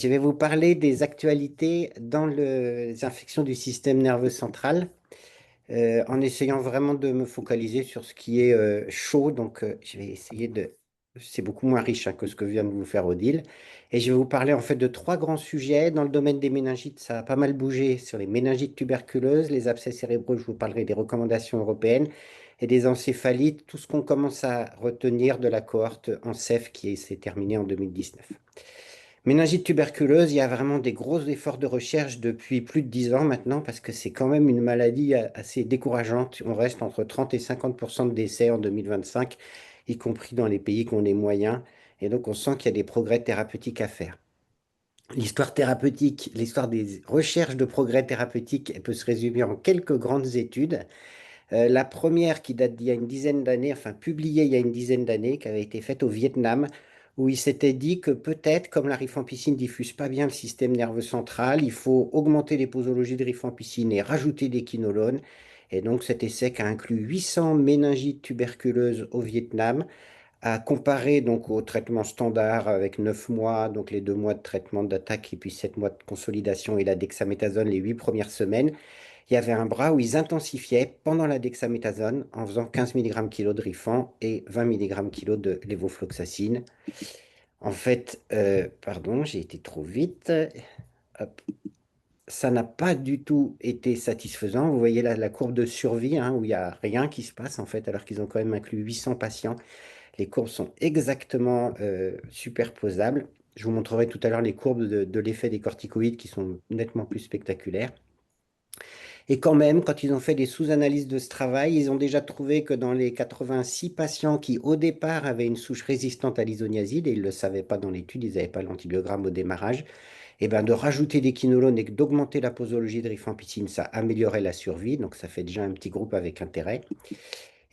Je vais vous parler des actualités dans les infections du système nerveux central, en essayant vraiment de me focaliser sur ce qui est chaud. Donc, je vais essayer de... C'est beaucoup moins riche hein, que ce que vient de vous faire Odile. Et je vais vous parler en fait de trois grands sujets. Dans le domaine des méningites, ça a pas mal bougé sur les méningites tuberculeuses, les abcès cérébraux, je vous parlerai des recommandations européennes, et des encéphalites, tout ce qu'on commence à retenir de la cohorte ENCEF qui s'est terminée en 2019. Méningite tuberculeuse, il y a vraiment des gros efforts de recherche depuis plus de 10 ans maintenant parce que c'est quand même une maladie assez décourageante. On reste entre 30 et 50% de décès en 2025, y compris dans les pays qui ont les moyens. Et donc, on sent qu'il y a des progrès thérapeutiques à faire. L'histoire thérapeutique, l'histoire des recherches de progrès thérapeutiques, elle peut se résumer en quelques grandes études. La première qui date d'il y a une dizaine d'années, enfin publiée il y a une dizaine d'années, qui avait été faite au Vietnam, où il s'était dit que peut-être, comme la rifampicine diffuse pas bien le système nerveux central, il faut augmenter les posologies de rifampicine et rajouter des quinolones. Et donc cet essai qui a inclus 800 méningites tuberculeuses au Vietnam, a comparé donc au traitement standard avec 9 mois, donc les 2 mois de traitement d'attaque et puis 7 mois de consolidation et la dexaméthasone les 8 premières semaines. Il y avait un bras où ils intensifiaient pendant la dexaméthasone en faisant 15 mg kilo de Rifan et 20 mg kilo de lévofloxacine. En fait, pardon, j'ai été trop vite. Hop. Ça n'a pas du tout été satisfaisant. Vous voyez là la courbe de survie hein, où il n'y a rien qui se passe en fait, alors qu'ils ont quand même inclus 800 patients. Les courbes sont exactement superposables. Je vous montrerai tout à l'heure les courbes de l'effet des corticoïdes qui sont nettement plus spectaculaires. Et quand même, quand ils ont fait des sous-analyses de ce travail, ils ont déjà trouvé que dans les 86 patients qui, au départ, avaient une souche résistante à l'isoniazide, et ils ne le savaient pas dans l'étude, ils n'avaient pas l'antibiogramme au démarrage, et ben de rajouter des quinolones et d'augmenter la posologie de rifampicine, ça améliorait la survie, donc ça fait déjà un petit groupe avec intérêt.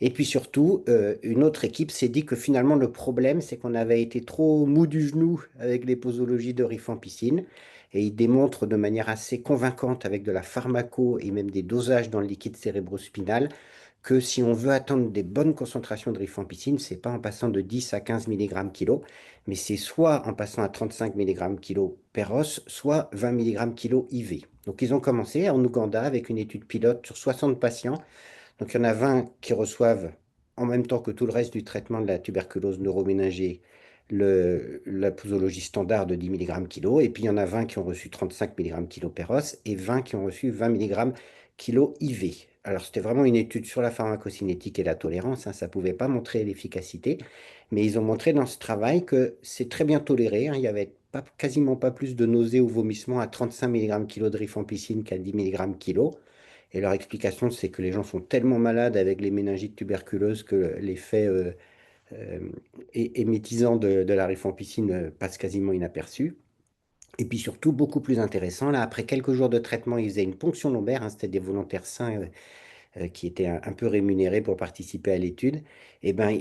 Et puis surtout, une autre équipe s'est dit que finalement, le problème, c'est qu'on avait été trop mou du genou avec les posologies de rifampicine. Et ils démontrent de manière assez convaincante avec de la pharmaco et même des dosages dans le liquide cérébrospinal que si on veut atteindre des bonnes concentrations de rifampicine, c'est pas en passant de 10 à 15 mg kilo, mais c'est soit en passant à 35 mg kilo per os, soit 20 mg kilo IV. Donc ils ont commencé en Ouganda avec une étude pilote sur 60 patients, donc, il y en a 20 qui reçoivent, en même temps que tout le reste du traitement de la tuberculose neuroméningée, la posologie standard de 10 mg kilo. Et puis, il y en a 20 qui ont reçu 35 mg kilo per os et 20 qui ont reçu 20 mg kilo IV. Alors, c'était vraiment une étude sur la pharmacocinétique et la tolérance, hein, ça ne pouvait pas montrer l'efficacité, mais ils ont montré dans ce travail que c'est très bien toléré, hein. Il n'y avait quasiment pas plus de nausées ou vomissements à 35 mg kilo de rifampicine qu'à 10 mg kilo. Et leur explication, c'est que les gens sont tellement malades avec les méningites tuberculeuses que l'effet euh, émétisant de la rifampicine passe quasiment inaperçu. Et puis surtout, beaucoup plus intéressant, là, après quelques jours de traitement, ils faisaient une ponction lombaire, hein, c'était des volontaires sains qui étaient un peu rémunérés pour participer à l'étude. Et ben,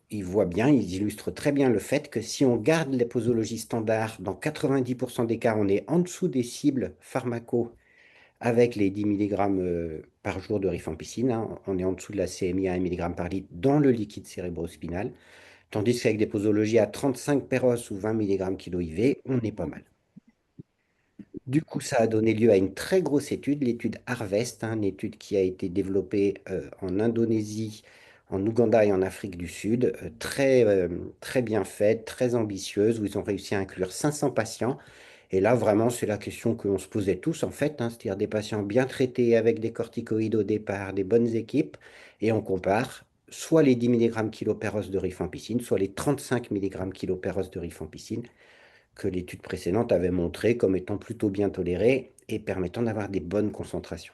ils voient bien, ils illustrent très bien le fait que si on garde les posologies standards, dans 90% des cas, on est en dessous des cibles pharmaco avec les 10 mg par jour de rifampicine, hein. On est en dessous de la CMI à 1 mg par litre dans le liquide cérébrospinal. Tandis qu'avec des posologies à 35 péros ou 20 mg kilo IV, on est pas mal. Du coup, ça a donné lieu à une très grosse étude, l'étude Harvest, hein, une étude qui a été développée en Indonésie, en Ouganda et en Afrique du Sud, très bien faite, très ambitieuse, où ils ont réussi à inclure 500 patients. Et là, vraiment, c'est la question que l'on se posait tous, en fait, hein, c'est-à-dire des patients bien traités avec des corticoïdes au départ, des bonnes équipes, et on compare soit les 10 mg kilo per os de rifampicine, soit les 35 mg kilo per os de rifampicine que l'étude précédente avait montré comme étant plutôt bien toléré et permettant d'avoir des bonnes concentrations.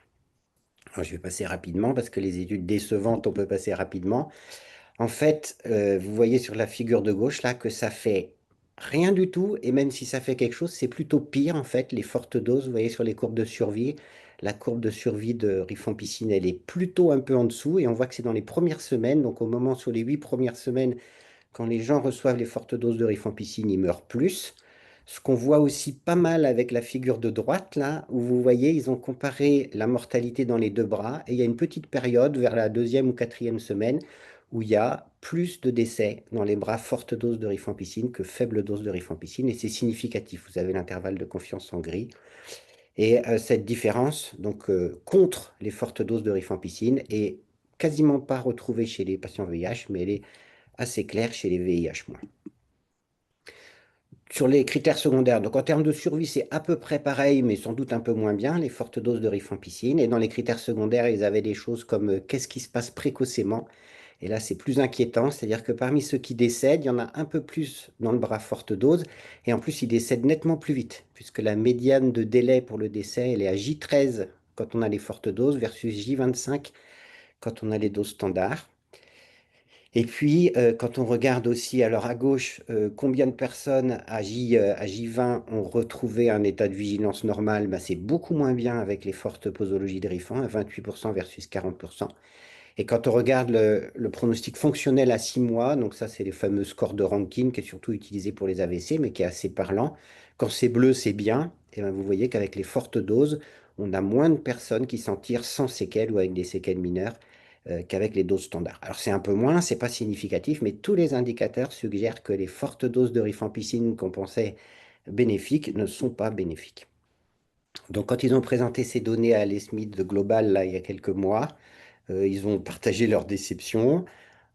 Alors, je vais passer rapidement parce que les études décevantes, on peut passer rapidement. En fait, vous voyez sur la figure de gauche là que ça fait rien du tout, et même si ça fait quelque chose, c'est plutôt pire en fait, les fortes doses, vous voyez sur les courbes de survie. La courbe de survie de rifampicine, elle est plutôt un peu en dessous, et on voit que c'est dans les premières semaines, donc au moment sur les 8 premières semaines, quand les gens reçoivent les fortes doses de rifampicine, ils meurent plus. Ce qu'on voit aussi pas mal avec la figure de droite, là, où vous voyez, ils ont comparé la mortalité dans les deux bras, et il y a une petite période vers la deuxième ou quatrième semaine où il y a plus de décès dans les bras forte dose de rifampicine que faible dose de rifampicine, et c'est significatif. Vous avez l'intervalle de confiance en gris. Et cette différence, donc contre les fortes doses de rifampicine, est quasiment pas retrouvée chez les patients VIH, mais elle est assez claire chez les VIH-. Sur les critères secondaires, donc en termes de survie, c'est à peu près pareil, mais sans doute un peu moins bien, les fortes doses de rifampicine. Et dans les critères secondaires, ils avaient des choses comme qu'est-ce qui se passe précocement. Et là, c'est plus inquiétant, c'est-à-dire que parmi ceux qui décèdent, il y en a un peu plus dans le bras forte dose, et en plus, ils décèdent nettement plus vite, puisque la médiane de délai pour le décès, elle est à J13 quand on a les fortes doses versus J25 quand on a les doses standards. Et puis, quand on regarde aussi, alors à gauche, combien de personnes à J20 ont retrouvé un état de vigilance normal, bah, c'est beaucoup moins bien avec les fortes posologies de Rifampicin, à 28% versus 40%. Et quand on regarde le pronostic fonctionnel à 6 mois, donc ça, c'est les fameux scores de Rankin, qui est surtout utilisé pour les AVC, mais qui est assez parlant. Quand c'est bleu, c'est bien. Et ben, vous voyez qu'avec les fortes doses, on a moins de personnes qui s'en tirent sans séquelles ou avec des séquelles mineures qu'avec les doses standards. Alors c'est un peu moins, c'est pas significatif, mais tous les indicateurs suggèrent que les fortes doses de rifampicine qu'on pensait bénéfiques ne sont pas bénéfiques. Donc quand ils ont présenté ces données à l'ESMID de Global là, il y a quelques mois, ils ont partagé leur déception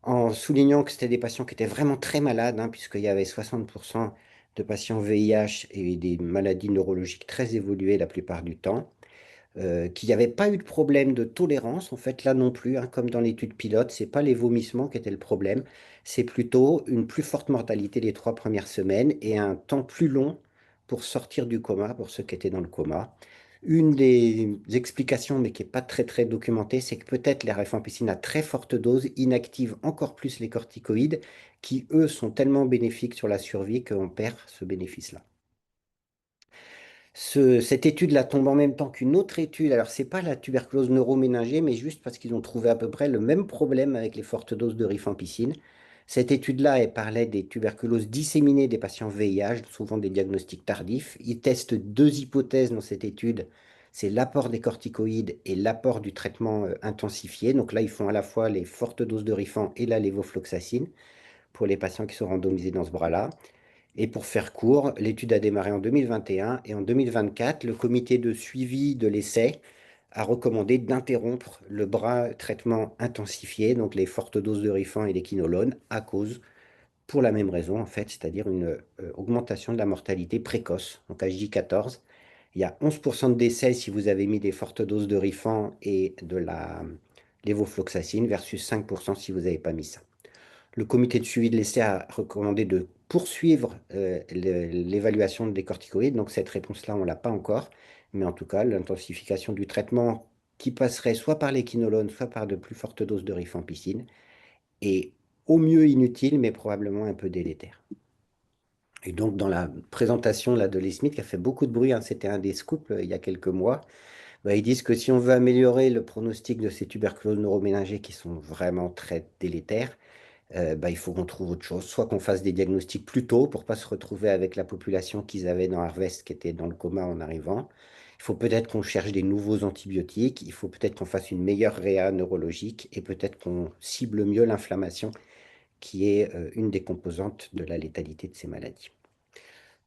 en soulignant que c'était des patients qui étaient vraiment très malades, hein, puisqu'il y avait 60% de patients VIH et des maladies neurologiques très évoluées la plupart du temps, qu'il n'y avait pas eu de problème de tolérance. En fait, là non plus, hein, comme dans l'étude pilote, ce n'est pas les vomissements qui étaient le problème, c'est plutôt une plus forte mortalité les 3 premières semaines et un temps plus long pour sortir du coma pour ceux qui étaient dans le coma. Une des explications, mais qui n'est pas très très documentée, c'est que peut-être les rifampicine à très forte dose inactivent encore plus les corticoïdes, qui eux sont tellement bénéfiques sur la survie qu'on perd ce bénéfice-là. Cette étude-là tombe en même temps qu'une autre étude. Alors, ce n'est pas la tuberculose neuroméningée, mais juste parce qu'ils ont trouvé à peu près le même problème avec les fortes doses de rifampicine. Cette étude-là, elle parlait des tuberculoses disséminées des patients VIH, souvent des diagnostics tardifs. Ils testent deux hypothèses dans cette étude. C'est l'apport des corticoïdes et l'apport du traitement intensifié. Donc là, ils font à la fois les fortes doses de rifan et la lévofloxacine pour les patients qui sont randomisés dans ce bras-là. Et pour faire court, l'étude a démarré en 2021 et en 2024, le comité de suivi de l'essai a recommandé d'interrompre le bras traitement intensifié, donc les fortes doses de Rifan et d'équinolone, à cause, pour la même raison en fait, c'est-à-dire une augmentation de la mortalité précoce. Donc à J14, il y a 11% de décès si vous avez mis des fortes doses de Rifan et de la lévofloxacine versus 5% si vous n'avez pas mis ça. Le comité de suivi de l'essai a recommandé de poursuivre l'évaluation des corticoïdes. Donc cette réponse-là, on ne l'a pas encore. Mais en tout cas, l'intensification du traitement qui passerait soit par l'équinolone, soit par de plus fortes doses de rifampicine est au mieux inutile, mais probablement un peu délétère. Et donc, dans la présentation là, de l'ESMID, qui a fait beaucoup de bruit, hein, c'était un des scoops il y a quelques mois, bah, ils disent que si on veut améliorer le pronostic de ces tuberculoses neuroméningées qui sont vraiment très délétères, bah, il faut qu'on trouve autre chose, soit qu'on fasse des diagnostics plus tôt pour ne pas se retrouver avec la population qu'ils avaient dans Harvest qui était dans le coma en arrivant. Il faut peut-être qu'on cherche des nouveaux antibiotiques, il faut peut-être qu'on fasse une meilleure réa neurologique et peut-être qu'on cible mieux l'inflammation qui est une des composantes de la létalité de ces maladies.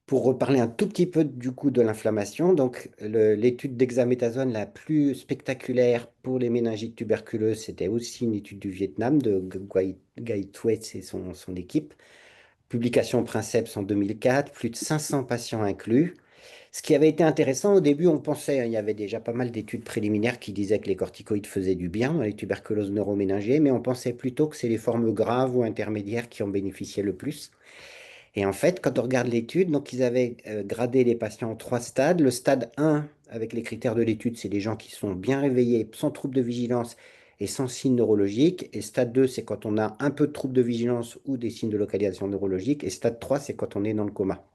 Pour reparler un tout petit peu du coup de l'inflammation, donc l'étude d'hexaméthasone la plus spectaculaire pour les méningites tuberculeuses, c'était aussi une étude du Vietnam de Guy Thwaites et son équipe. Publication Princeps en 2004, plus de 500 patients inclus. Ce qui avait été intéressant, au début, on pensait, hein, il y avait déjà pas mal d'études préliminaires qui disaient que les corticoïdes faisaient du bien dans les tuberculoses neuroméningées, mais on pensait plutôt que c'est les formes graves ou intermédiaires qui en bénéficiaient le plus. Et en fait, quand on regarde l'étude, donc ils avaient gradé les patients en 3 stades. Le stade 1, avec les critères de l'étude, c'est les gens qui sont bien réveillés, sans troubles de vigilance et sans signes neurologiques. Et stade 2, c'est quand on a un peu de troubles de vigilance ou des signes de localisation neurologique. Et stade 3, c'est quand on est dans le coma.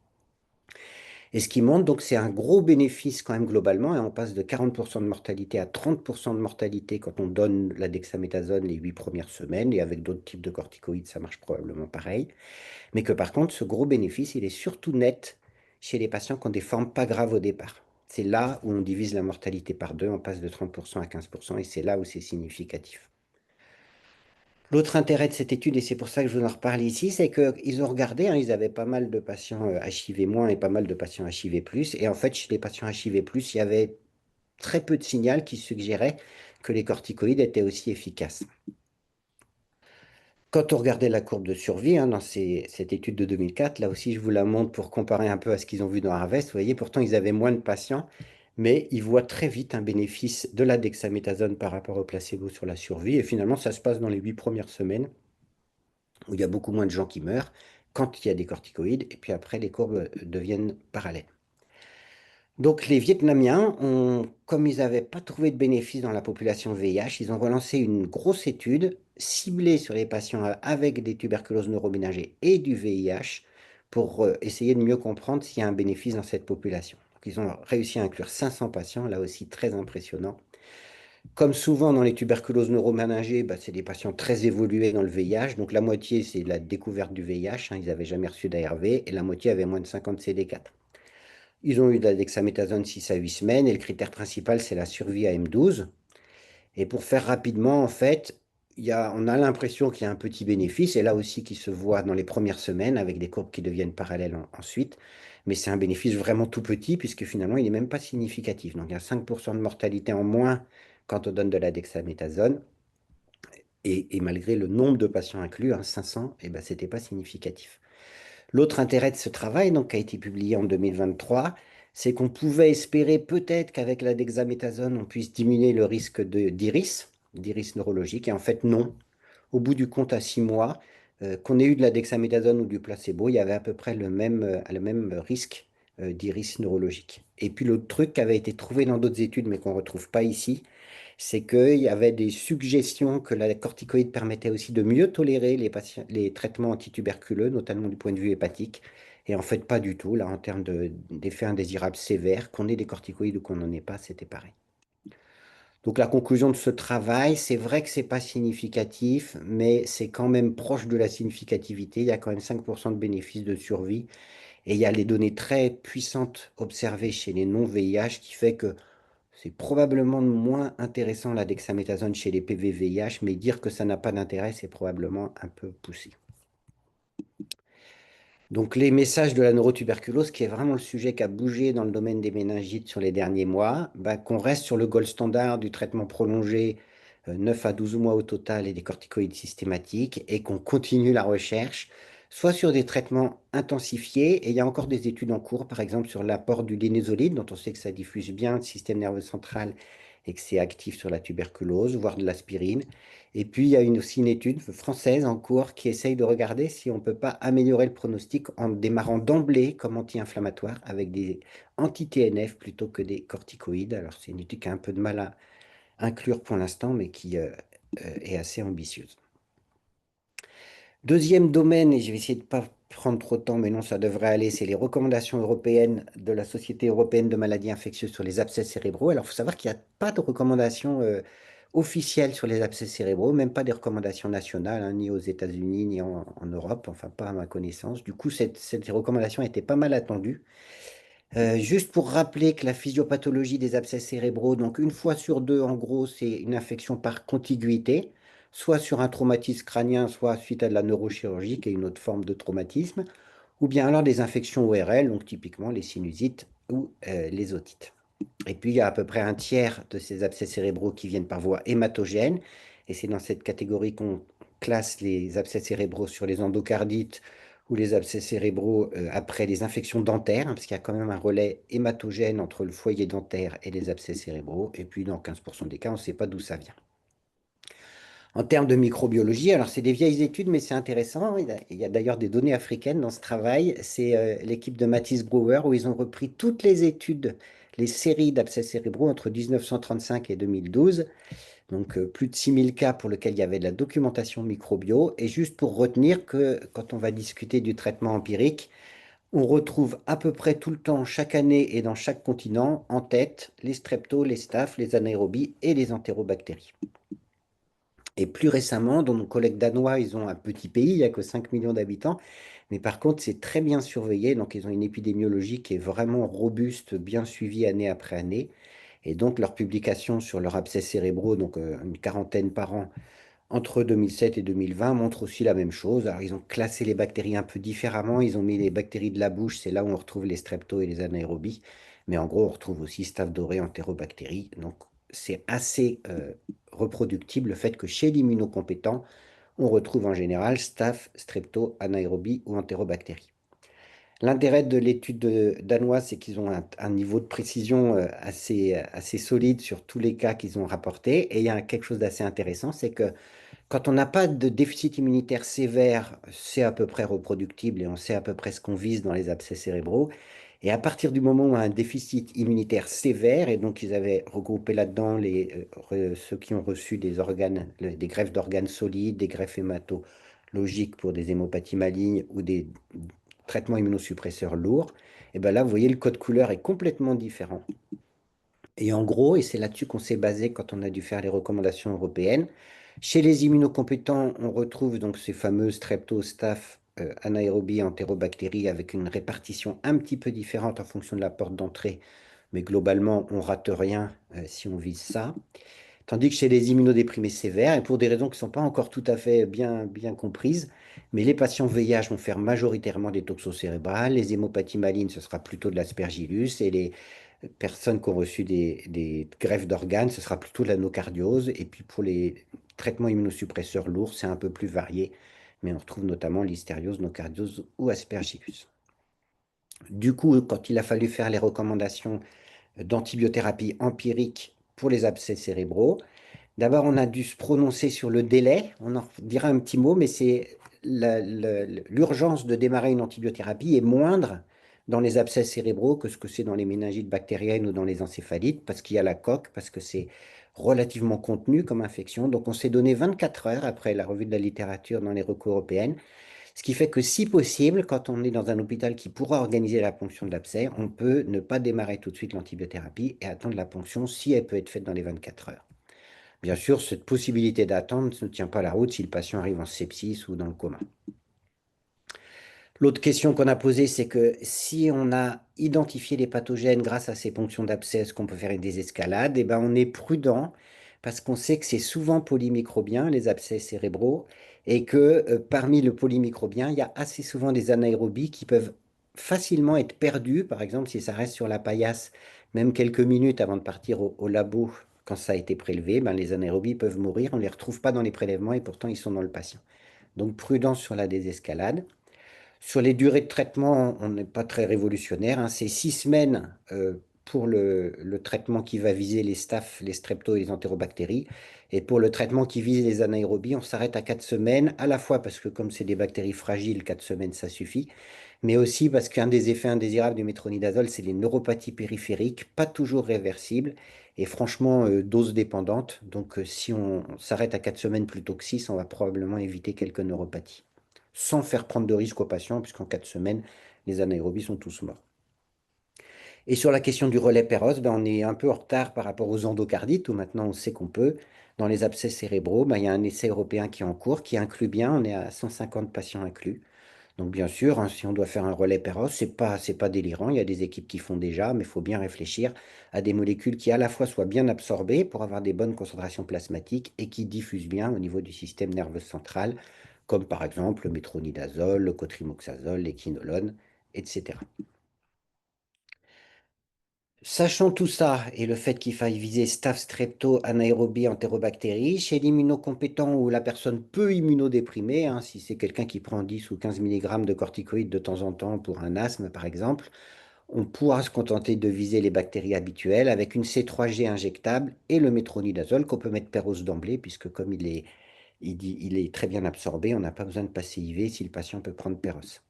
Et ce qui montre, donc, c'est un gros bénéfice quand même globalement. Et on passe de 40% de mortalité à 30% de mortalité quand on donne la dexaméthasone les 8 premières semaines. Et avec d'autres types de corticoïdes, ça marche probablement pareil. Mais que par contre, ce gros bénéfice, il est surtout net chez les patients qui ont des formes pas graves au départ. C'est là où on divise la mortalité par deux, on passe de 30% à 15%, et c'est là où c'est significatif. L'autre intérêt de cette étude, et c'est pour ça que je vous en reparle ici, c'est qu'ils ont regardé, hein, ils avaient pas mal de patients HIV- et pas mal de patients HIV+. Et en fait, chez les patients HIV+, il y avait très peu de signal qui suggérait que les corticoïdes étaient aussi efficaces. Quand on regardait la courbe de survie, hein, dans cette étude de 2004, là aussi je vous la montre pour comparer un peu à ce qu'ils ont vu dans Harvest, vous voyez, pourtant ils avaient moins de patients, mais ils voient très vite un bénéfice de la dexaméthasone par rapport au placebo sur la survie, et finalement ça se passe dans les 8 premières semaines, où il y a beaucoup moins de gens qui meurent quand il y a des corticoïdes, et puis après les courbes deviennent parallèles. Donc les Vietnamiens, comme ils n'avaient pas trouvé de bénéfice dans la population VIH, ils ont relancé une grosse étude ciblée sur les patients avec des tuberculoses neuroménagées et du VIH pour essayer de mieux comprendre s'il y a un bénéfice dans cette population. Donc, ils ont réussi à inclure 500 patients, là aussi très impressionnant. Comme souvent dans les tuberculoses neuroménagées, bah, c'est des patients très évolués dans le VIH. Donc la moitié, c'est la découverte du VIH, hein, ils n'avaient jamais reçu d'ARV, et la moitié avait moins de 50 CD4. Ils ont eu de la dexaméthasone 6 à 8 semaines et le critère principal, c'est la survie à M12. Et pour faire rapidement, en fait, on a l'impression qu'il y a un petit bénéfice, et là aussi qui se voit dans les premières semaines avec des courbes qui deviennent parallèles ensuite. Mais c'est un bénéfice vraiment tout petit puisque finalement, il n'est même pas significatif. Donc il y a 5% de mortalité en moins quand on donne de la dexaméthasone. Et malgré le nombre de patients inclus, hein, 500, eh ben, ce n'était pas significatif. L'autre intérêt de ce travail, donc, qui a été publié en 2023, c'est qu'on pouvait espérer peut-être qu'avec la dexaméthasone, on puisse diminuer le risque d'iris neurologique. Et en fait, non. Au bout du compte, à 6 mois, qu'on ait eu de la dexaméthasone ou du placebo, il y avait à peu près le même risque d'iris neurologique. Et puis l'autre truc qui avait été trouvé dans d'autres études, mais qu'on ne retrouve pas ici, c'est qu'il y avait des suggestions que la corticoïde permettait aussi de mieux tolérer les traitements antituberculeux, notamment du point de vue hépatique. Et en fait, pas du tout. Là, en termes d'effets indésirables sévères, qu'on ait des corticoïdes ou qu'on n'en ait pas, c'était pareil. Donc la conclusion de ce travail, c'est vrai que c'est pas significatif, mais c'est quand même proche de la significativité. Il y a quand même 5% de bénéfices de survie. Et il y a les données très puissantes observées chez les non-VIH qui fait que c'est probablement moins intéressant la dexaméthasone chez les PV-VIH, mais dire que ça n'a pas d'intérêt, c'est probablement un peu poussé. Donc les messages de la neurotuberculose, qui est vraiment le sujet qui a bougé dans le domaine des méningites sur les derniers mois, bah, qu'on reste sur le gold standard du traitement prolongé, 9 à 12 mois au total et des corticoïdes systématiques, et qu'on continue la recherche, soit sur des traitements intensifiés, et il y a encore des études en cours, par exemple sur l'apport du linezolide, dont on sait que ça diffuse bien le système nerveux central et que c'est actif sur la tuberculose, voire de l'aspirine. Et puis, il y a aussi une étude française en cours qui essaye de regarder si on ne peut pas améliorer le pronostic en démarrant d'emblée comme anti-inflammatoire avec des anti-TNF plutôt que des corticoïdes. Alors, c'est une étude qui a un peu de mal à inclure pour l'instant, mais qui est assez ambitieuse. Deuxième domaine, et je vais essayer de ne pas prendre trop de temps, mais non, ça devrait aller, c'est les recommandations européennes de la Société européenne de maladies infectieuses sur les abcès cérébraux. Alors, il faut savoir qu'il n'y a pas de recommandations officielles sur les abcès cérébraux, même pas des recommandations nationales, hein, ni aux États-Unis, ni en Europe, enfin pas à ma connaissance. Du coup, cette recommandation était pas mal attendue. Juste pour rappeler que la physiopathologie des abcès cérébraux, donc une fois sur deux, en gros, c'est une infection par contiguïté, soit sur un traumatisme crânien, soit suite à de la neurochirurgie, qui est une autre forme de traumatisme, ou bien alors des infections ORL, donc typiquement les sinusites ou les otites. Et puis, il y a à peu près un tiers de ces abcès cérébraux qui viennent par voie hématogène, et c'est dans cette catégorie qu'on classe les abcès cérébraux sur les endocardites ou les abcès cérébraux après les infections dentaires, hein, parce qu'il y a quand même un relais hématogène entre le foyer dentaire et les abcès cérébraux. Et puis, dans 15% des cas, on ne sait pas d'où ça vient. En termes de microbiologie, alors c'est des vieilles études, mais c'est intéressant. Il y a d'ailleurs des données africaines dans ce travail. C'est l'équipe de Matisse Brewer où ils ont repris toutes les études, les séries d'abcès cérébraux entre 1935 et 2012. Donc plus de 6000 cas pour lesquels il y avait de la documentation microbio. Et juste pour retenir que quand on va discuter du traitement empirique, on retrouve à peu près tout le temps, chaque année et dans chaque continent, en tête les streptos, les staph, les anaérobies et les entérobactéries. Et plus récemment, dans nos collègues danois, ils ont un petit pays, il n'y a que 5 millions d'habitants, mais par contre, c'est très bien surveillé. Donc, ils ont une épidémiologie qui est vraiment robuste, bien suivie année après année. Et donc, leurs publications sur leurs abcès cérébraux, donc une quarantaine par an, entre 2007 et 2020 montrent aussi la même chose. Alors, ils ont classé les bactéries un peu différemment. Ils ont mis les bactéries de la bouche, c'est là où on retrouve les streptos et les anaérobies. Mais en gros, on retrouve aussi Staph doré, entérobactéries. Donc, c'est assez reproductible le fait que chez l'immunocompétent, on retrouve en général Staph, strepto, anaérobie ou entérobactéries. L'intérêt de l'étude danoise, c'est qu'ils ont un niveau de précision assez solide sur tous les cas qu'ils ont rapportés. Et il y a quelque chose d'assez intéressant, c'est que quand on n'a pas de déficit immunitaire sévère, c'est à peu près reproductible et on sait à peu près ce qu'on vise dans les abcès cérébraux. Et à partir du moment où on a un déficit immunitaire sévère, et donc ils avaient regroupé là-dedans ceux qui ont reçu des organes, des greffes d'organes solides, des greffes hématologiques pour des hémopathies malignes ou des traitements immunosuppresseurs lourds, et bien là, vous voyez, le code couleur est complètement différent. Et en gros, et c'est là-dessus qu'on s'est basé quand on a dû faire les recommandations européennes, chez les immunocompétents, on retrouve donc ces fameuses strepto, staph, anaérobie, entérobactéries avec une répartition un petit peu différente en fonction de la porte d'entrée, mais globalement, on rate rien si on vise ça. Tandis que chez les immunodéprimés sévères, et pour des raisons qui ne sont pas encore tout à fait bien comprises, mais les patients VIH vont faire majoritairement des toxos cérébrales, les hémopathies malignes, ce sera plutôt de l'aspergillus, et les personnes qui ont reçu des greffes d'organes, ce sera plutôt de la nocardiose. Et puis pour les traitements immunosuppresseurs lourds, c'est un peu plus varié, mais on retrouve notamment l'hystériose, nocardiose ou aspergillus. Du coup, quand il a fallu faire les recommandations d'antibiothérapie empirique pour les abcès cérébraux, d'abord, on a dû se prononcer sur le délai. On en dira un petit mot, mais c'est l'urgence de démarrer une antibiothérapie est moindre dans les abcès cérébraux que ce que c'est dans les méningites bactériennes ou dans les encéphalites, parce qu'il y a la coque, parce que c'est relativement contenu comme infection. Donc, on s'est donné 24 heures après la revue de la littérature dans les recours européennes, ce qui fait que si possible, quand on est dans un hôpital qui pourra organiser la ponction de l'abcès, on peut ne pas démarrer tout de suite l'antibiothérapie et attendre la ponction si elle peut être faite dans les 24 heures. Bien sûr, cette possibilité d'attente ne tient pas la route si le patient arrive en sepsis ou dans le coma. L'autre question qu'on a posée, c'est que si on a identifié les pathogènes grâce à ces ponctions d'abcès, qu'on peut faire une désescalade, eh ben on est prudent parce qu'on sait que c'est souvent polymicrobien, les abcès cérébraux, et que parmi le polymicrobien, il y a assez souvent des anaérobies qui peuvent facilement être perdues. Par exemple, si ça reste sur la paillasse, même quelques minutes avant de partir au labo, quand ça a été prélevé, ben les anaérobies peuvent mourir. On ne les retrouve pas dans les prélèvements et pourtant ils sont dans le patient. Donc prudence sur la désescalade. Sur les durées de traitement, on n'est pas très révolutionnaire, hein. C'est 6 semaines pour le traitement qui va viser les staph, les streptos et les entérobactéries. Et pour le traitement qui vise les anaérobies, on s'arrête à 4 semaines, à la fois parce que comme c'est des bactéries fragiles, 4 semaines, ça suffit, mais aussi parce qu'un des effets indésirables du métronidazole, c'est les neuropathies périphériques, pas toujours réversibles, et franchement, dose dépendante. Donc si on s'arrête à 4 semaines plutôt que 6, on va probablement éviter quelques neuropathies sans faire prendre de risques aux patients, puisqu'en 4 semaines, les anaérobies sont tous morts. Et sur la question du relais Péros, ben, on est un peu en retard par rapport aux endocardites, où maintenant on sait qu'on peut. Dans les abcès cérébraux, ben, il y a un essai européen qui est en cours, qui inclut bien, on est à 150 patients inclus. Donc bien sûr, hein, si on doit faire un relais Péros, c'est pas délirant, il y a des équipes qui font déjà, mais il faut bien réfléchir à des molécules qui à la fois soient bien absorbées pour avoir des bonnes concentrations plasmatiques et qui diffusent bien au niveau du système nerveux central, comme par exemple le métronidazole, le cotrimoxazole, l'équinolone, etc. Sachant tout ça et le fait qu'il faille viser staph, strepto, anaérobie, entérobactéries, chez l'immunocompétent ou la personne peu immunodéprimée, hein, si c'est quelqu'un qui prend 10 ou 15 mg de corticoïdes de temps en temps pour un asthme par exemple, on pourra se contenter de viser les bactéries habituelles avec une C3G injectable et le métronidazole qu'on peut mettre Péros d'emblée puisque comme il est très bien absorbé, on n'a pas besoin de passer IV si le patient peut prendre Péros.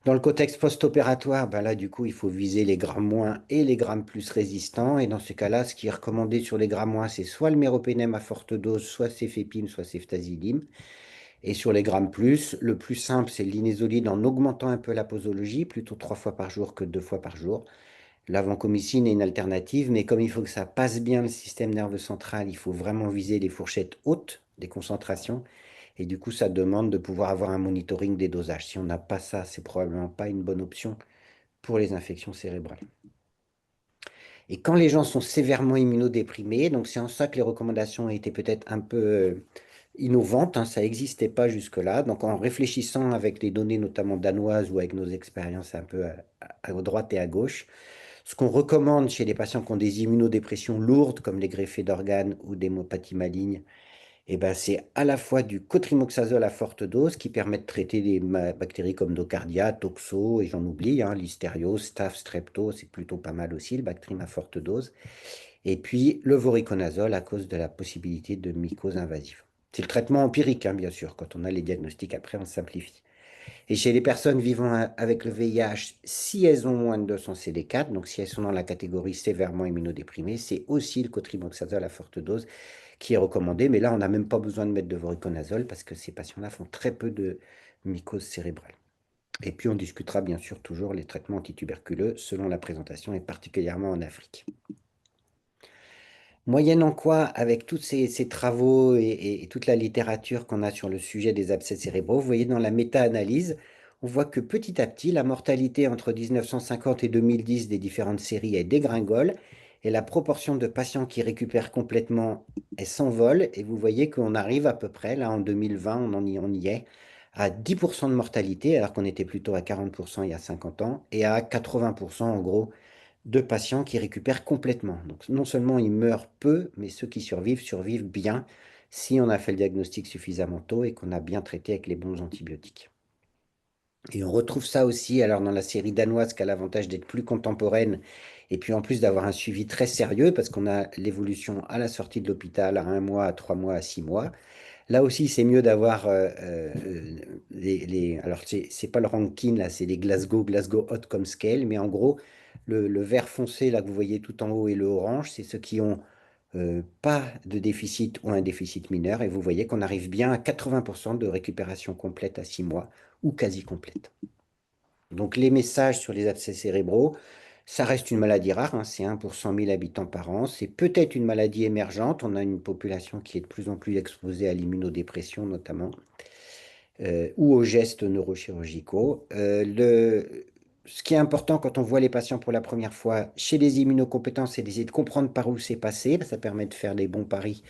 Dans le contexte post-opératoire, ben là, du coup, il faut viser les grammes moins et les grammes plus résistants. Et dans ce cas-là, ce qui est recommandé sur les grammes moins, c'est soit le méropénème à forte dose, soit céphépime, soit ceftazidime. Et sur les grammes plus, le plus simple, c'est l'inésoline en augmentant un peu la posologie, plutôt 3 fois par jour que 2 fois par jour. La vancomycine est une alternative, mais comme il faut que ça passe bien le système nerveux central, il faut vraiment viser les fourchettes hautes des concentrations. Et du coup, ça demande de pouvoir avoir un monitoring des dosages. Si on n'a pas ça, c'est probablement pas une bonne option pour les infections cérébrales. Et quand les gens sont sévèrement immunodéprimés, donc c'est en ça que les recommandations ont été peut-être un peu innovante, hein, ça n'existait pas jusque-là. Donc en réfléchissant avec les données notamment danoises ou avec nos expériences un peu à droite et à gauche, ce qu'on recommande chez les patients qui ont des immunodépressions lourdes, comme les greffés d'organes ou des myopathies malignes, eh ben, c'est à la fois du cotrimoxazole à forte dose qui permet de traiter des bactéries comme Nocardia, Toxo, et j'en oublie, hein, Listerio, Staph, Strepto, c'est plutôt pas mal aussi, le Bactrim à forte dose. Et puis le voriconazole à cause de la possibilité de mycoses invasive. C'est le traitement empirique, hein, bien sûr. Quand on a les diagnostics, après, on simplifie. Et chez les personnes vivant avec le VIH, si elles ont moins de 200 CD4, donc si elles sont dans la catégorie sévèrement immunodéprimée, c'est aussi le cotrimoxazole à forte dose qui est recommandé. Mais là, on n'a même pas besoin de mettre de voriconazole parce que ces patients-là font très peu de mycose cérébrale. Et puis, on discutera bien sûr toujours les traitements antituberculeux selon la présentation et particulièrement en Afrique. Moyennant quoi, avec tous ces travaux et toute la littérature qu'on a sur le sujet des abcès cérébraux, vous voyez dans la méta-analyse, on voit que petit à petit, la mortalité entre 1950 et 2010 des différentes séries, est dégringole et la proportion de patients qui récupèrent complètement, elle s'envole. Et vous voyez qu'on arrive à peu près, là en 2020, on y est, à 10% de mortalité, alors qu'on était plutôt à 40% il y a 50 ans, et à 80% en gros de patients qui récupèrent complètement. Donc non seulement ils meurent peu, mais ceux qui survivent survivent bien si on a fait le diagnostic suffisamment tôt et qu'on a bien traité avec les bons antibiotiques. Et on retrouve ça aussi alors dans la série danoise qui a l'avantage d'être plus contemporaine et puis en plus d'avoir un suivi très sérieux parce qu'on a l'évolution à la sortie de l'hôpital à 1 mois, à 3 mois, à 6 mois. Là aussi, c'est mieux d'avoir alors, c'est pas le ranking, là, c'est les Glasgow Outcome Scale, mais en gros, le vert foncé, là, que vous voyez tout en haut, et le orange, c'est ceux qui ont pas de déficit ou un déficit mineur. Et vous voyez qu'on arrive bien à 80% de récupération complète à 6 mois ou quasi complète. Donc, les messages sur les abcès cérébraux, ça reste une maladie rare, hein, c'est 1 pour 100 000 habitants par an. C'est peut-être une maladie émergente. On a une population qui est de plus en plus exposée à l'immunodépression notamment, ou aux gestes neurochirurgicaux. Ce qui est important quand on voit les patients pour la première fois chez les immunocompétents, c'est d'essayer de comprendre par où c'est passé. Ça permet de faire des bons paris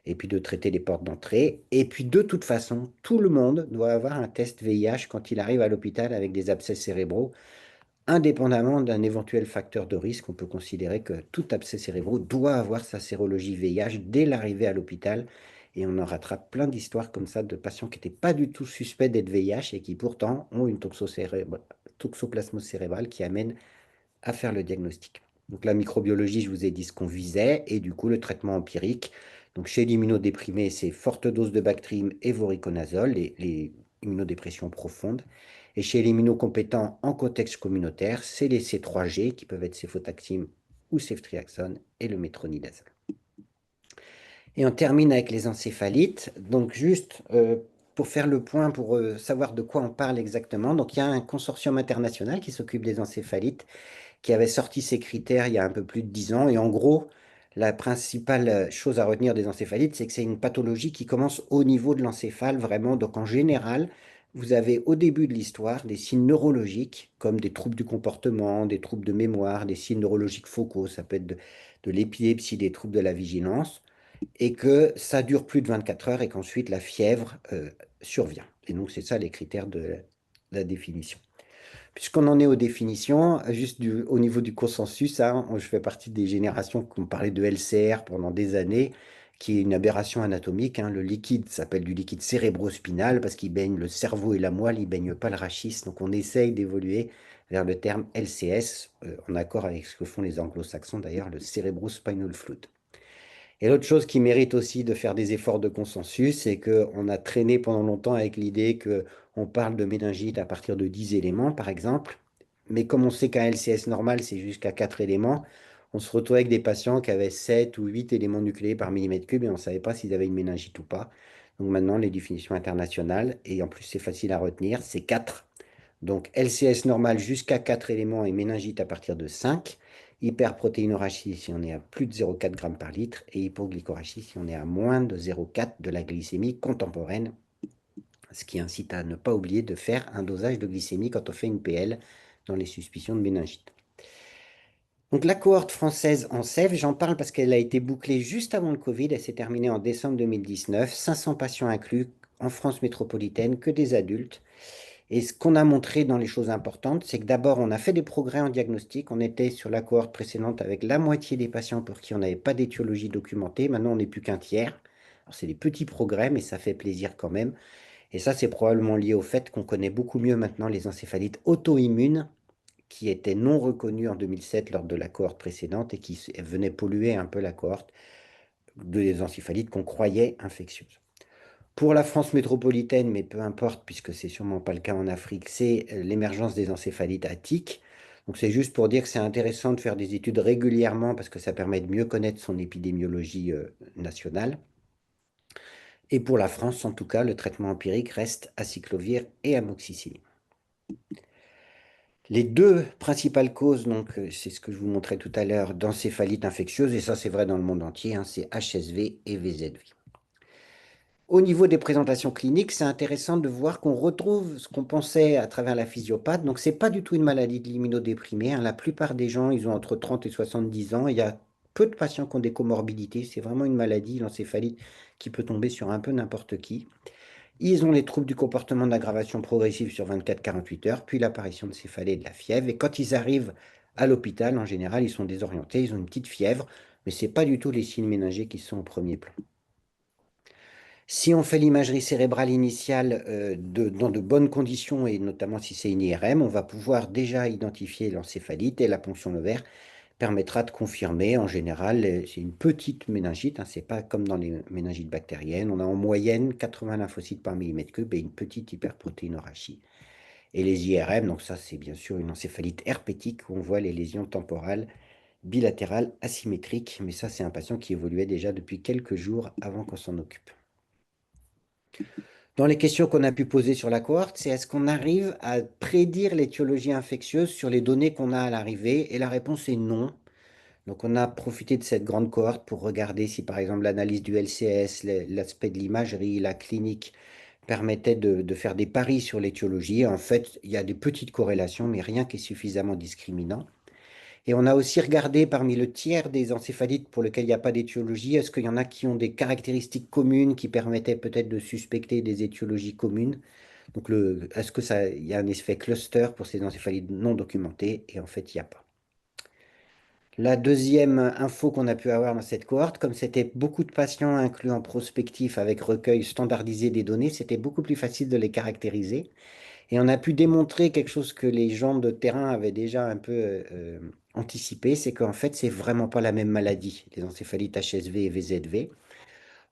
et puis de traiter les portes d'entrée. Et puis de toute façon, tout le monde doit avoir un test VIH quand il arrive à l'hôpital avec des abcès cérébraux. Indépendamment d'un éventuel facteur de risque, on peut considérer que tout abcès cérébraux doit avoir sa sérologie VIH dès l'arrivée à l'hôpital. Et on en rattrape plein d'histoires comme ça de patients qui n'étaient pas du tout suspects d'être VIH et qui pourtant ont une toxoplasmose cérébrale qui amène à faire le diagnostic. Donc la microbiologie, je vous ai dit ce qu'on visait, et du coup le traitement empirique. Donc chez l'immunodéprimé, c'est forte dose de Bactrim et voriconazole, les immunodépressions profondes. Et chez les immunocompétents en contexte communautaire, c'est les C3G qui peuvent être céfotaxime ou ceftriaxone et le métronidazole. Et on termine avec les encéphalites. Donc juste pour faire le point, pour savoir de quoi on parle exactement. Donc il y a un consortium international qui s'occupe des encéphalites qui avait sorti ces critères il y a un peu plus de 10 ans. Et en gros, la principale chose à retenir des encéphalites, c'est que c'est une pathologie qui commence au niveau de l'encéphale, vraiment. Donc en général, vous avez au début de l'histoire des signes neurologiques, comme des troubles du comportement, des troubles de mémoire, des signes neurologiques focaux, ça peut être de l'épilepsie, des troubles de la vigilance, et que ça dure plus de 24 heures et qu'ensuite la fièvre survient. Et donc c'est ça les critères de la définition. Puisqu'on en est aux définitions, juste au niveau du consensus, hein, je fais partie des générations qui ont parlé de LCR pendant des années, qui est une aberration anatomique, hein. Le liquide s'appelle du liquide cérébrospinal parce qu'il baigne le cerveau et la moelle, il baigne pas le rachis. Donc on essaye d'évoluer vers le terme LCS, en accord avec ce que font les anglo-saxons d'ailleurs, le cerebrospinal fluid. Et l'autre chose qui mérite aussi de faire des efforts de consensus, c'est qu'on a traîné pendant longtemps avec l'idée qu'on parle de méningite à partir de 10 éléments, par exemple. Mais comme on sait qu'un LCS normal, c'est jusqu'à 4 éléments, on se retrouve avec des patients qui avaient 7 ou 8 éléments nucléés par millimètre cube et on ne savait pas s'ils avaient une méningite ou pas. Donc maintenant, les définitions internationales, et en plus c'est facile à retenir, c'est 4. Donc LCS normal jusqu'à 4 éléments et méningite à partir de 5. Hyperprotéinorachie si on est à plus de 0,4 g par litre et hypoglycorachie si on est à moins de 0,4 de la glycémie contemporaine, ce qui incite à ne pas oublier de faire un dosage de glycémie quand on fait une PL dans les suspicions de méningite. Donc la cohorte française en sève, j'en parle parce qu'elle a été bouclée juste avant le Covid, elle s'est terminée en décembre 2019, 500 patients inclus en France métropolitaine, que des adultes. Et ce qu'on a montré dans les choses importantes, c'est que d'abord, on a fait des progrès en diagnostic. On était sur la cohorte précédente avec la moitié des patients pour qui on n'avait pas d'étiologie documentée. Maintenant, on n'est plus qu'un tiers. Alors, c'est des petits progrès, mais ça fait plaisir quand même. Et ça, c'est probablement lié au fait qu'on connaît beaucoup mieux maintenant les encéphalites auto-immunes qui étaient non reconnues en 2007 lors de la cohorte précédente et qui venaient polluer un peu la cohorte des encéphalites qu'on croyait infectieuses. Pour la France métropolitaine, mais peu importe, puisque c'est sûrement pas le cas en Afrique, c'est l'émergence des encéphalites attiques. Donc c'est juste pour dire que c'est intéressant de faire des études régulièrement parce que ça permet de mieux connaître son épidémiologie nationale. Et pour la France, en tout cas, le traitement empirique reste acyclovir et amoxicilline. Les deux principales causes, donc c'est ce que je vous montrais tout à l'heure, d'encéphalite infectieuse, et ça c'est vrai dans le monde entier, hein, c'est HSV et VZV. Au niveau des présentations cliniques, c'est intéressant de voir qu'on retrouve ce qu'on pensait à travers la physiopathe. Donc, ce n'est pas du tout une maladie de l'immunodéprimé, hein. La plupart des gens, ils ont entre 30 et 70 ans. Il y a peu de patients qui ont des comorbidités. C'est vraiment une maladie, l'encéphalite, qui peut tomber sur un peu n'importe qui. Ils ont les troubles du comportement d'aggravation progressive sur 24-48 heures, puis l'apparition de céphalée et de la fièvre. Et quand ils arrivent à l'hôpital, en général, ils sont désorientés, ils ont une petite fièvre, mais ce n'est pas du tout les signes méningés qui sont au premier plan. Si on fait l'imagerie cérébrale initiale dans de bonnes conditions, et notamment si c'est une IRM, on va pouvoir déjà identifier l'encéphalite et la ponction lobaire permettra de confirmer. En général, c'est une petite méningite, hein, c'est pas comme dans les méningites bactériennes. On a en moyenne 80 lymphocytes par millimètre cube et une petite hyperprotéinorachie. Et les IRM, donc ça c'est bien sûr une encéphalite herpétique où on voit les lésions temporales bilatérales asymétriques, mais ça c'est un patient qui évoluait déjà depuis quelques jours avant qu'on s'en occupe. Dans les questions qu'on a pu poser sur la cohorte, c'est est-ce qu'on arrive à prédire l'étiologie infectieuse sur les données qu'on a à l'arrivée? Et la réponse est non. Donc on a profité de cette grande cohorte pour regarder si par exemple l'analyse du LCS, l'aspect de l'imagerie, la clinique permettait de faire des paris sur l'étiologie. En fait, il y a des petites corrélations, mais rien qui est suffisamment discriminant. Et on a aussi regardé parmi le tiers des encéphalites pour lesquels il n'y a pas d'étiologie, est-ce qu'il y en a qui ont des caractéristiques communes qui permettaient peut-être de suspecter des étiologies communes? Donc, est-ce que ça, il y a un effet cluster pour ces encéphalites non documentés? Et en fait, il n'y a pas. La deuxième info qu'on a pu avoir dans cette cohorte, comme c'était beaucoup de patients inclus en prospectif avec recueil standardisé des données, c'était beaucoup plus facile de les caractériser. Et on a pu démontrer quelque chose que les gens de terrain avaient déjà un peu anticipé, c'est qu'en fait, c'est vraiment pas la même maladie, les encéphalites HSV et VZV.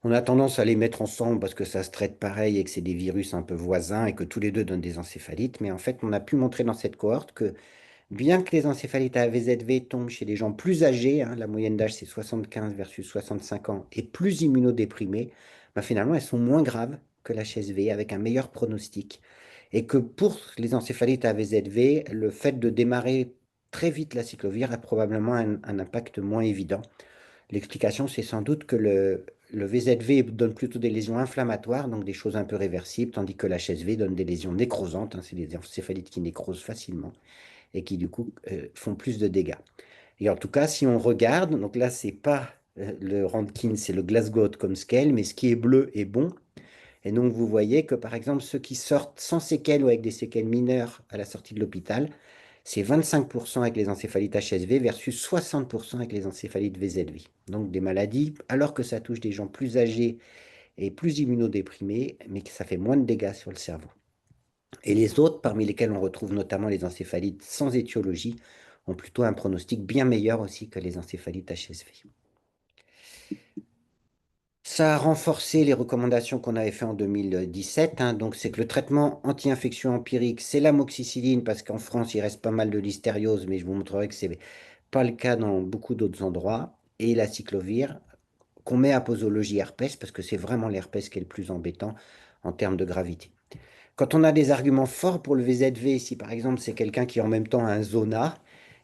On a tendance à les mettre ensemble parce que ça se traite pareil et que c'est des virus un peu voisins et que tous les deux donnent des encéphalites. Mais en fait, on a pu montrer dans cette cohorte que bien que les encéphalites à VZV tombent chez les gens plus âgés, hein, la moyenne d'âge c'est 75 versus 65 ans, et plus immunodéprimés, bah, finalement elles sont moins graves que l'HSV avec un meilleur pronostic. Et que pour les encéphalites à VZV, le fait de démarrer très vite la cyclovir a probablement un impact moins évident. L'explication, c'est sans doute que le VZV donne plutôt des lésions inflammatoires, donc des choses un peu réversibles, tandis que l'HSV donne des lésions nécrosantes, hein, c'est des encéphalites qui nécrosent facilement et qui du coup font plus de dégâts. Et en tout cas, si on regarde, donc là, c'est pas le Rankine, c'est le Glasgow Outcome Scale, mais ce qui est bleu est bon. Et donc, vous voyez que par exemple, ceux qui sortent sans séquelles ou avec des séquelles mineures à la sortie de l'hôpital, c'est 25% avec les encéphalites HSV versus 60% avec les encéphalites VZV. Donc, des maladies, alors que ça touche des gens plus âgés et plus immunodéprimés, mais que ça fait moins de dégâts sur le cerveau. Et les autres, parmi lesquels on retrouve notamment les encéphalites sans étiologie, ont plutôt un pronostic bien meilleur aussi que les encéphalites HSV. Ça a renforcé les recommandations qu'on avait fait en 2017, hein. Donc, c'est que le traitement anti-infection empirique, c'est l'amoxicilline, parce qu'en France, il reste pas mal de listériose, mais je vous montrerai que ce n'est pas le cas dans beaucoup d'autres endroits. Et la cyclovir, qu'on met à posologie herpès, parce que c'est vraiment l'herpès qui est le plus embêtant en termes de gravité. Quand on a des arguments forts pour le VZV, si par exemple c'est quelqu'un qui en même temps a un zona,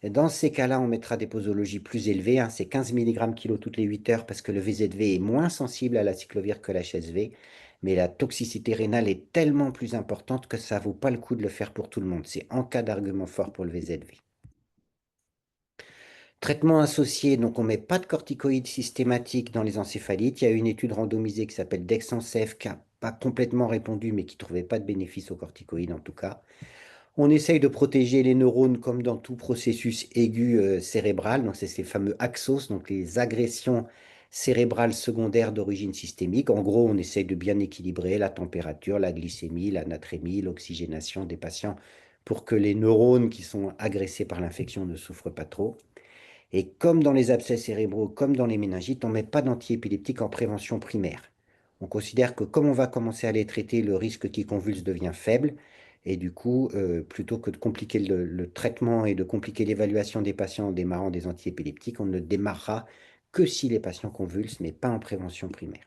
dans ces cas-là, on mettra des posologies plus élevées, hein, c'est 15 mg kg toutes les 8 heures parce que le VZV est moins sensible à la cyclovir que l'HSV, mais la toxicité rénale est tellement plus importante que ça ne vaut pas le coup de le faire pour tout le monde. C'est en cas d'argument fort pour le VZV. Traitement associé, donc on ne met pas de corticoïdes systématiques dans les encéphalites. Il y a une étude randomisée qui s'appelle Dexancef qui n'a pas complètement répondu, mais qui ne trouvait pas de bénéfice aux corticoïdes en tout cas. On essaye de protéger les neurones comme dans tout processus aigu cérébral. Donc, c'est ces fameux axos, donc les agressions cérébrales secondaires d'origine systémique. En gros, on essaye de bien équilibrer la température, la glycémie, la natrémie, l'oxygénation des patients pour que les neurones qui sont agressés par l'infection ne souffrent pas trop. Et comme dans les abcès cérébraux, comme dans les méningites, on ne met pas d'antiépileptiques en prévention primaire. On considère que comme on va commencer à les traiter, le risque qu'ils convulsent devient faible. Et du coup, plutôt que de compliquer le traitement et de compliquer l'évaluation des patients en démarrant des antiépileptiques, on ne démarrera que si les patients convulsent, mais pas en prévention primaire.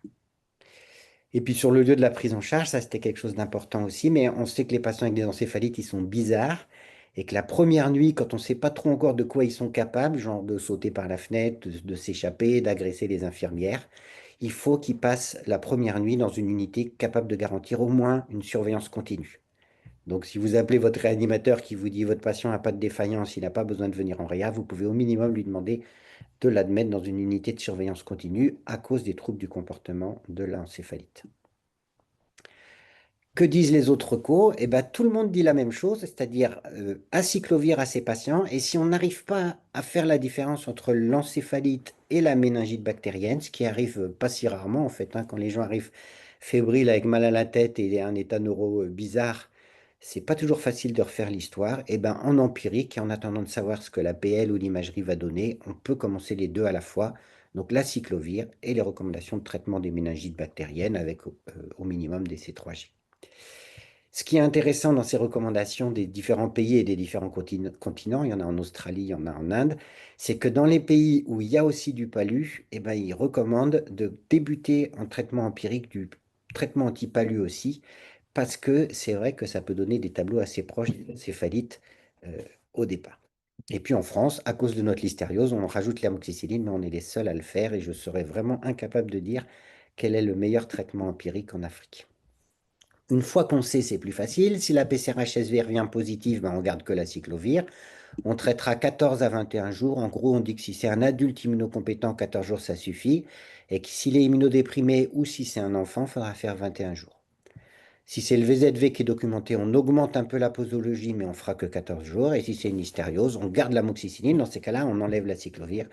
Et puis sur le lieu de la prise en charge, ça c'était quelque chose d'important aussi, mais on sait que les patients avec des encéphalites, ils sont bizarres et que la première nuit, quand on ne sait pas trop encore de quoi ils sont capables, genre de sauter par la fenêtre, de s'échapper, d'agresser les infirmières, il faut qu'ils passent la première nuit dans une unité capable de garantir au moins une surveillance continue. Donc si vous appelez votre réanimateur qui vous dit votre patient n'a pas de défaillance, il n'a pas besoin de venir en réa, vous pouvez au minimum lui demander de l'admettre dans une unité de surveillance continue à cause des troubles du comportement de l'encéphalite. Que disent les autres recos? Eh ben, tout le monde dit la même chose, c'est-à-dire acyclovir à ses patients. Et si on n'arrive pas à faire la différence entre l'encéphalite et la méningite bactérienne, ce qui arrive pas si rarement en fait, hein, quand les gens arrivent fébriles avec mal à la tête et un état neuro bizarre, c'est pas toujours facile de refaire l'histoire. Et ben, en empirique, et en attendant de savoir ce que la PL ou l'imagerie va donner, on peut commencer les deux à la fois. Donc l'acyclovir et les recommandations de traitement des méningites bactériennes avec au minimum des C3J. Ce qui est intéressant dans ces recommandations des différents pays et des différents continents, il y en a en Australie, il y en a en Inde, c'est que dans les pays où il y a aussi du palu, eh ben, ils recommandent de débuter en traitement empirique du traitement anti-palu aussi, parce que c'est vrai que ça peut donner des tableaux assez proches des encéphalites au départ. Et puis en France, à cause de notre listériose, on rajoute l'amoxicilline, mais on est les seuls à le faire et je serais vraiment incapable de dire quel est le meilleur traitement empirique en Afrique. Une fois qu'on sait, c'est plus facile. Si la PCR-HSV revient positive, ben on garde que la cyclovir. On traitera 14 à 21 jours. En gros, on dit que si c'est un adulte immunocompétent, 14 jours, ça suffit. Et que s'il est immunodéprimé ou si c'est un enfant, il faudra faire 21 jours. Si c'est le VZV qui est documenté, on augmente un peu la posologie, mais on fera que 14 jours. Et si c'est une hystériose, on garde l'amoxicilline. Dans ces cas-là, on enlève la cyclovir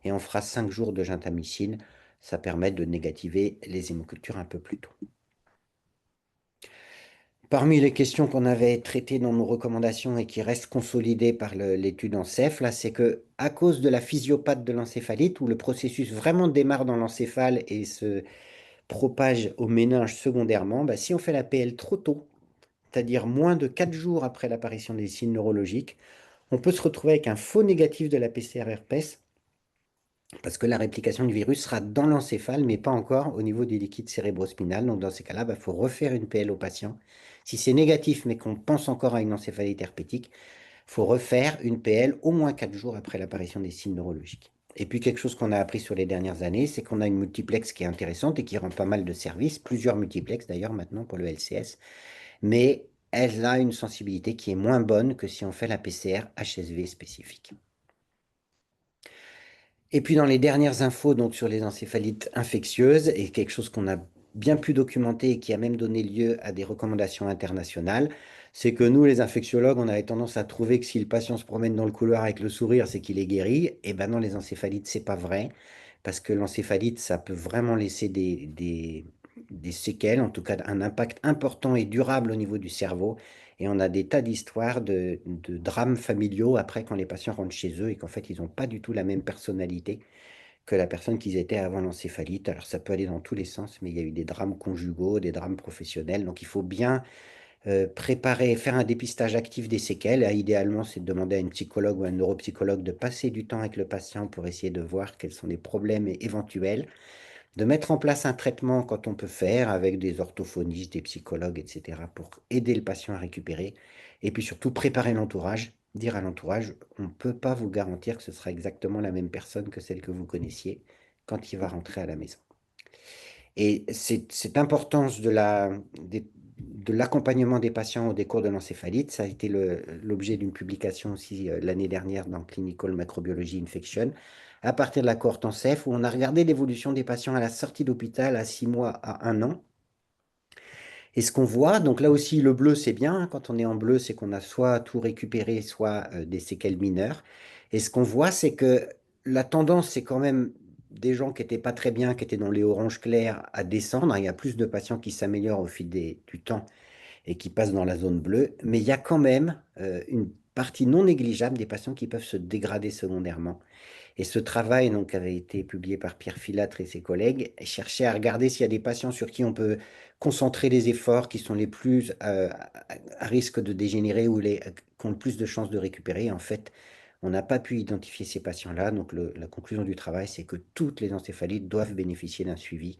et on fera 5 jours de gentamicine. Ça permet de négativer les hémocultures un peu plus tôt. Parmi les questions qu'on avait traitées dans nos recommandations et qui restent consolidées par l'étude en CEF, là, c'est que à cause de la physiopathe de l'encéphalite, où le processus vraiment démarre dans l'encéphale et se propage au méninge secondairement, bah, si on fait la PL trop tôt, c'est-à-dire moins de 4 jours après l'apparition des signes neurologiques, on peut se retrouver avec un faux négatif de la PCR-herpès parce que la réplication du virus sera dans l'encéphale, mais pas encore au niveau du liquide cérébrospinal. Donc, dans ces cas-là, il faut refaire une PL au patient. Si c'est négatif, mais qu'on pense encore à une encéphalite herpétique, il faut refaire une PL au moins 4 jours après l'apparition des signes neurologiques. Et puis, quelque chose qu'on a appris sur les dernières années, c'est qu'on a une multiplex qui est intéressante et qui rend pas mal de services, plusieurs multiplex d'ailleurs maintenant pour le LCS, mais elle a une sensibilité qui est moins bonne que si on fait la PCR HSV spécifique. Et puis dans les dernières infos donc sur les encéphalites infectieuses, et quelque chose qu'on a bien pu documenter et qui a même donné lieu à des recommandations internationales, c'est que nous, les infectiologues, on avait tendance à trouver que si le patient se promène dans le couloir avec le sourire, c'est qu'il est guéri. Et ben non, les encéphalites, c'est pas vrai, parce que l'encéphalite, ça peut vraiment laisser des séquelles, en tout cas un impact important et durable au niveau du cerveau. Et on a des tas d'histoires de drames familiaux après quand les patients rentrent chez eux et qu'en fait, ils n'ont pas du tout la même personnalité que la personne qu'ils étaient avant l'encéphalite. Alors ça peut aller dans tous les sens, mais il y a eu des drames conjugaux, des drames professionnels. Donc il faut bien préparer, faire un dépistage actif des séquelles. Et, idéalement, c'est de demander à une psychologue ou à un neuropsychologue de passer du temps avec le patient pour essayer de voir quels sont les problèmes éventuels, de mettre en place un traitement quand on peut faire avec des orthophonistes, des psychologues, etc., pour aider le patient à récupérer. Et puis surtout, préparer l'entourage, dire à l'entourage, on ne peut pas vous garantir que ce sera exactement la même personne que celle que vous connaissiez quand il va rentrer à la maison. Et cette importance de l'accompagnement des patients au décours de l'encéphalite. Ça a été l'objet d'une publication aussi l'année dernière dans Clinical Microbiology Infection, à partir de la cohorte ENCEPH, où on a regardé l'évolution des patients à la sortie d'hôpital à 6 mois à 1 an. Et ce qu'on voit, donc là aussi, le bleu, c'est bien, hein. Quand on est en bleu, c'est qu'on a soit tout récupéré, soit des séquelles mineures. Et ce qu'on voit, c'est que la tendance, c'est quand même des gens qui n'étaient pas très bien, qui étaient dans les oranges clairs, à descendre. Il y a plus de patients qui s'améliorent au fil du temps et qui passent dans la zone bleue. Mais il y a quand même une partie non négligeable des patients qui peuvent se dégrader secondairement. Et ce travail donc, avait été publié par Pierre Filâtre et ses collègues, et cherchait à regarder s'il y a des patients sur qui on peut concentrer les efforts qui sont les plus à risque de dégénérer ou qui ont le plus de chances de récupérer. En fait, on n'a pas pu identifier ces patients-là. Donc la conclusion du travail, c'est que toutes les encéphalites doivent bénéficier d'un suivi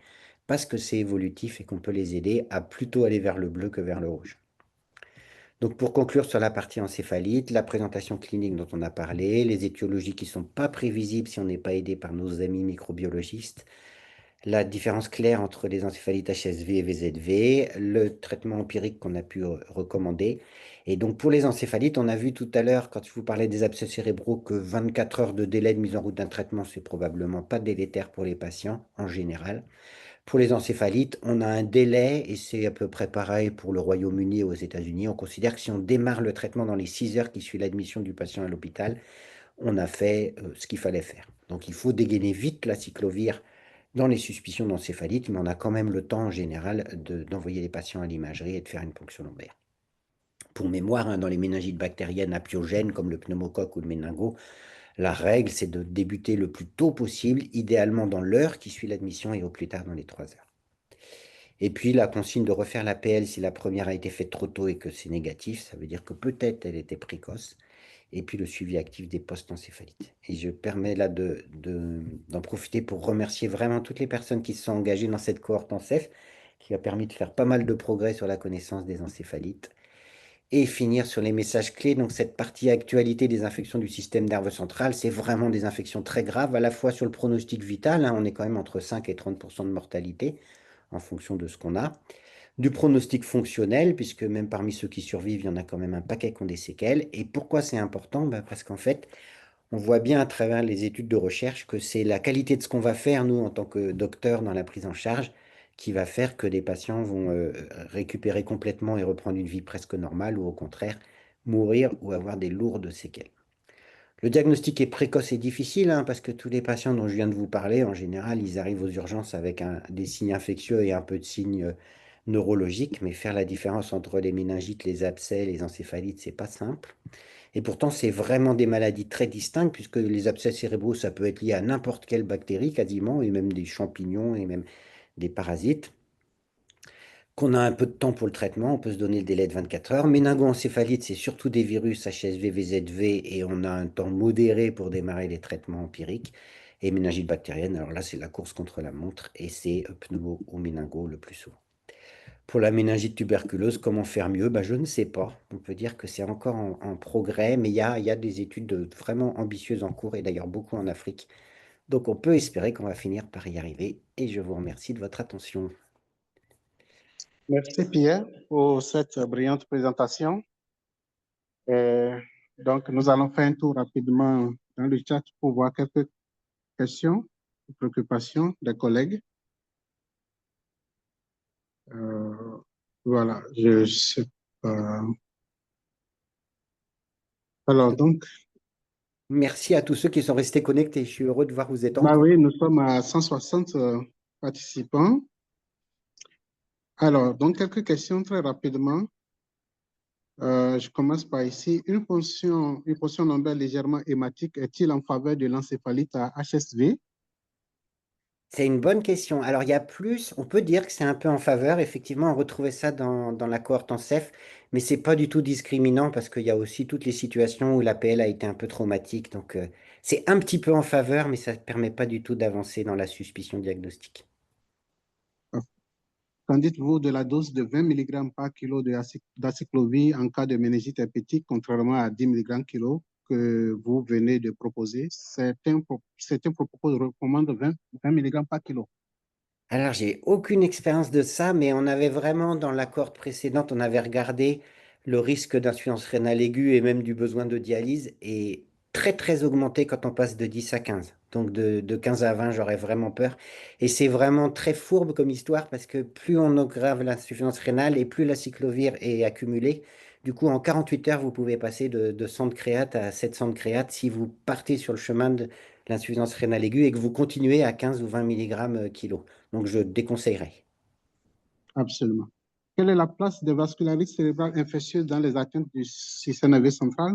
parce que c'est évolutif et qu'on peut les aider à plutôt aller vers le bleu que vers le rouge. Donc pour conclure sur la partie encéphalite, la présentation clinique dont on a parlé, les étiologies qui ne sont pas prévisibles si on n'est pas aidé par nos amis microbiologistes, la différence claire entre les encéphalites HSV et VZV, le traitement empirique qu'on a pu recommander. Et donc pour les encéphalites, on a vu tout à l'heure, quand je vous parlais des abcès cérébraux, que 24 heures de délai de mise en route d'un traitement, c'est probablement pas délétère pour les patients en général. Pour les encéphalites, on a un délai, et c'est à peu près pareil pour le Royaume-Uni et aux États-Unis. On considère que si on démarre le traitement dans les 6 heures qui suivent l'admission du patient à l'hôpital, on a fait ce qu'il fallait faire. Donc il faut dégainer vite la cyclovir dans les suspicions d'encéphalite, mais on a quand même le temps en général d'envoyer les patients à l'imagerie et de faire une ponction lombaire. Pour mémoire, hein, dans les méningites bactériennes apiogènes comme le pneumocoque ou le méningo, la règle, c'est de débuter le plus tôt possible, idéalement dans l'heure qui suit l'admission et au plus tard dans les 3 heures. Et puis la consigne de refaire la PL si la première a été faite trop tôt et que c'est négatif, ça veut dire que peut-être elle était précoce. Et puis le suivi actif des post-encéphalites. Et je permets là d'en profiter pour remercier vraiment toutes les personnes qui se sont engagées dans cette cohorte ENCEPH, qui a permis de faire pas mal de progrès sur la connaissance des encéphalites. Et finir sur les messages clés. Donc cette partie actualité des infections du système nerveux central, c'est vraiment des infections très graves, à la fois sur le pronostic vital, hein, on est quand même entre 5 et 30% de mortalité en fonction de ce qu'on a. Du pronostic fonctionnel, puisque même parmi ceux qui survivent, il y en a quand même un paquet qui ont des séquelles. Et pourquoi c'est important? Ben, parce qu'en fait, on voit bien à travers les études de recherche que c'est la qualité de ce qu'on va faire, nous, en tant que docteurs, dans la prise en charge, qui va faire que des patients vont récupérer complètement et reprendre une vie presque normale, ou au contraire, mourir ou avoir des lourdes séquelles. Le diagnostic est précoce et difficile, hein, parce que tous les patients dont je viens de vous parler, en général, ils arrivent aux urgences avec des signes infectieux et un peu de signes neurologiques, mais faire la différence entre les méningites, les abcès, les encéphalites, c'est pas simple. Et pourtant, c'est vraiment des maladies très distinctes, puisque les abcès cérébraux, ça peut être lié à n'importe quelle bactérie quasiment, et même des champignons et même des parasites. Qu'on a un peu de temps pour le traitement, on peut se donner le délai de 24 heures. Méningoencéphalite, c'est surtout des virus HSV, VZV, et on a un temps modéré pour démarrer les traitements empiriques. Et méningite bactérienne, alors là, c'est la course contre la montre, et c'est pneumo ou méningo le plus souvent. Pour la méningite tuberculeuse, comment faire mieux? Ben, je ne sais pas. On peut dire que c'est encore en progrès, mais il y a des études vraiment ambitieuses en cours, et d'ailleurs beaucoup en Afrique. Donc on peut espérer qu'on va finir par y arriver, et je vous remercie de votre attention. Merci Pierre pour cette brillante présentation. Euh, donc, nous allons faire un tour rapidement dans le chat pour voir quelques questions ou préoccupations des collègues. Euh, voilà, je sais pas. Alors, donc, Merci à tous ceux qui sont restés connectés. Je suis heureux de voir que vous êtes bah encore. oui, nous sommes à 160 participants. Alors, donc, quelques questions très rapidement. Je commence par ici. Une ponction lombaire légèrement hématique est-il en faveur de l'encéphalite à HSV? C'est une bonne question. Alors, il y a plus, on peut dire que c'est un peu en faveur. Effectivement, on retrouvait ça dans la cohorte en CEF, mais c'est pas du tout discriminant parce qu'il y a aussi toutes les situations où l'APL a été un peu traumatique. Donc, c'est un petit peu en faveur, mais ça ne permet pas du tout d'avancer dans la suspicion diagnostique. Qu'en dites-vous de la dose de 20 mg par kilo d'aciclovir en cas de méningite herpétique, contrairement à 10 mg kilo que vous venez de proposer? Certains protocoles recommandent 20 mg par kilo. Alors, j'ai aucune expérience de ça, mais on avait vraiment, dans la cohorte précédente, on avait regardé le risque d'insuffisance rénale aiguë et même du besoin de dialyse est très, très augmenté quand on passe de 10 à 15. Donc, de 15 à 20, j'aurais vraiment peur. Et c'est vraiment très fourbe comme histoire parce que plus on aggrave l'insuffisance rénale et plus la cyclovir est accumulée. Du coup, en 48 heures, vous pouvez passer de 100 de créate à 700 de créate si vous partez sur le chemin de l'insuffisance rénale aiguë et que vous continuez à 15 ou 20 mg kilo. Donc, je déconseillerais. Absolument. Quelle est la place des vascularites cérébrales infectieuses dans les atteintes du système nerveux central?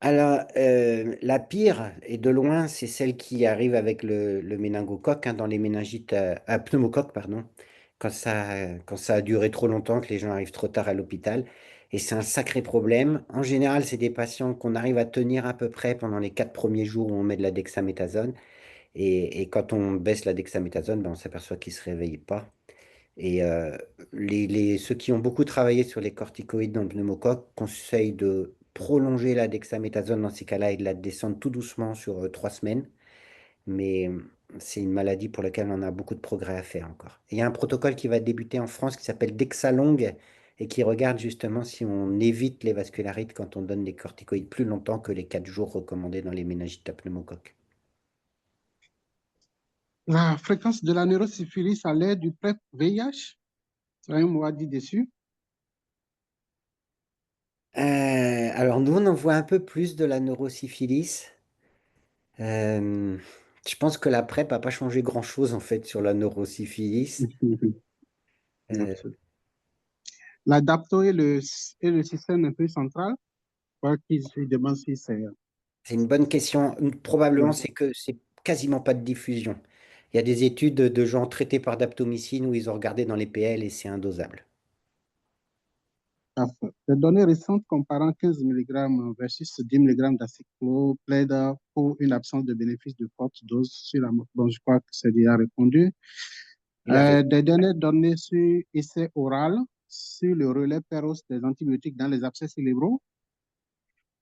Alors, la pire, et de loin, c'est celle qui arrive avec le méningocoque, hein, dans les méningites à pneumocoque, pardon, quand ça a duré trop longtemps, que les gens arrivent trop tard à l'hôpital. Et c'est un sacré problème. En général, c'est des patients qu'on arrive à tenir à peu près pendant les 4 premiers jours où on met de la dexaméthasone. Et quand on baisse la dexaméthasone, ben, on s'aperçoit qu'ils ne se réveillent pas. Et ceux qui ont beaucoup travaillé sur les corticoïdes dans le pneumocoque conseillent de prolonger la dexaméthasone dans ces cas-là et de la descendre tout doucement sur 3 semaines. Mais c'est une maladie pour laquelle on a beaucoup de progrès à faire encore. Et il y a un protocole qui va débuter en France qui s'appelle Dexalong et qui regarde justement si on évite les vascularites quand on donne des corticoïdes plus longtemps que les 4 jours recommandés dans les méningites à pneumocoque. La fréquence de la neurosyphilis à l'ère du PrEP VIH? C'est un mot à dire dessus. Alors nous, on en voit un peu plus de la neurosyphilis. Euh, je pense que la PrEP n'a pas changé grand-chose en fait sur la neurosyphilis. Euh, Absolument. L'adapto et le système nerveux central, quoi qu'ils se demandent si c'est. c'est une bonne question. Probablement, c'est que c'est quasiment pas de diffusion. Il y a des études de gens traités par daptomycine où ils ont regardé dans les PL et c'est indosable. Parfait. Les données récentes comparant 15 mg versus 10 mg d'aciclo plaident pour une absence de bénéfice de forte dose sur la mort. Bon, je crois que c'est déjà répondu. Il a raison. Des données données sur essai oral sur le relais péros des antibiotiques dans les abcès cérébraux.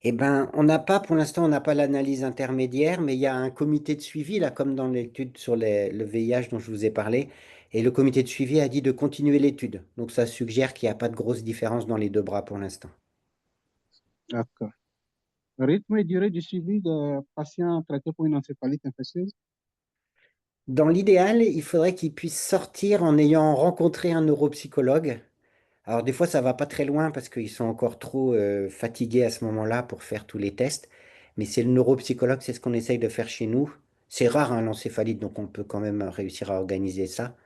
Eh ben, on n'a pas, pour l'instant, on n'a pas l'analyse intermédiaire, mais il y a un comité de suivi, là, comme dans l'étude sur le VIH dont je vous ai parlé. Et le comité de suivi a dit de continuer l'étude. Donc, ça suggère qu'il n'y a pas de grosse différence dans les deux bras pour l'instant. D'accord. Rythme et durée du suivi des patients traités pour une encéphalite infectieuse. Dans l'idéal, il faudrait qu'ils puissent sortir en ayant rencontré un neuropsychologue. Alors, des fois, ça va pas très loin parce qu'ils sont encore trop fatigués à ce moment-là pour faire tous les tests. Mais c'est le neuropsychologue, c'est ce qu'on essaye de faire chez nous. C'est rare, hein, l'encéphalite, donc on peut quand même réussir à organiser ça.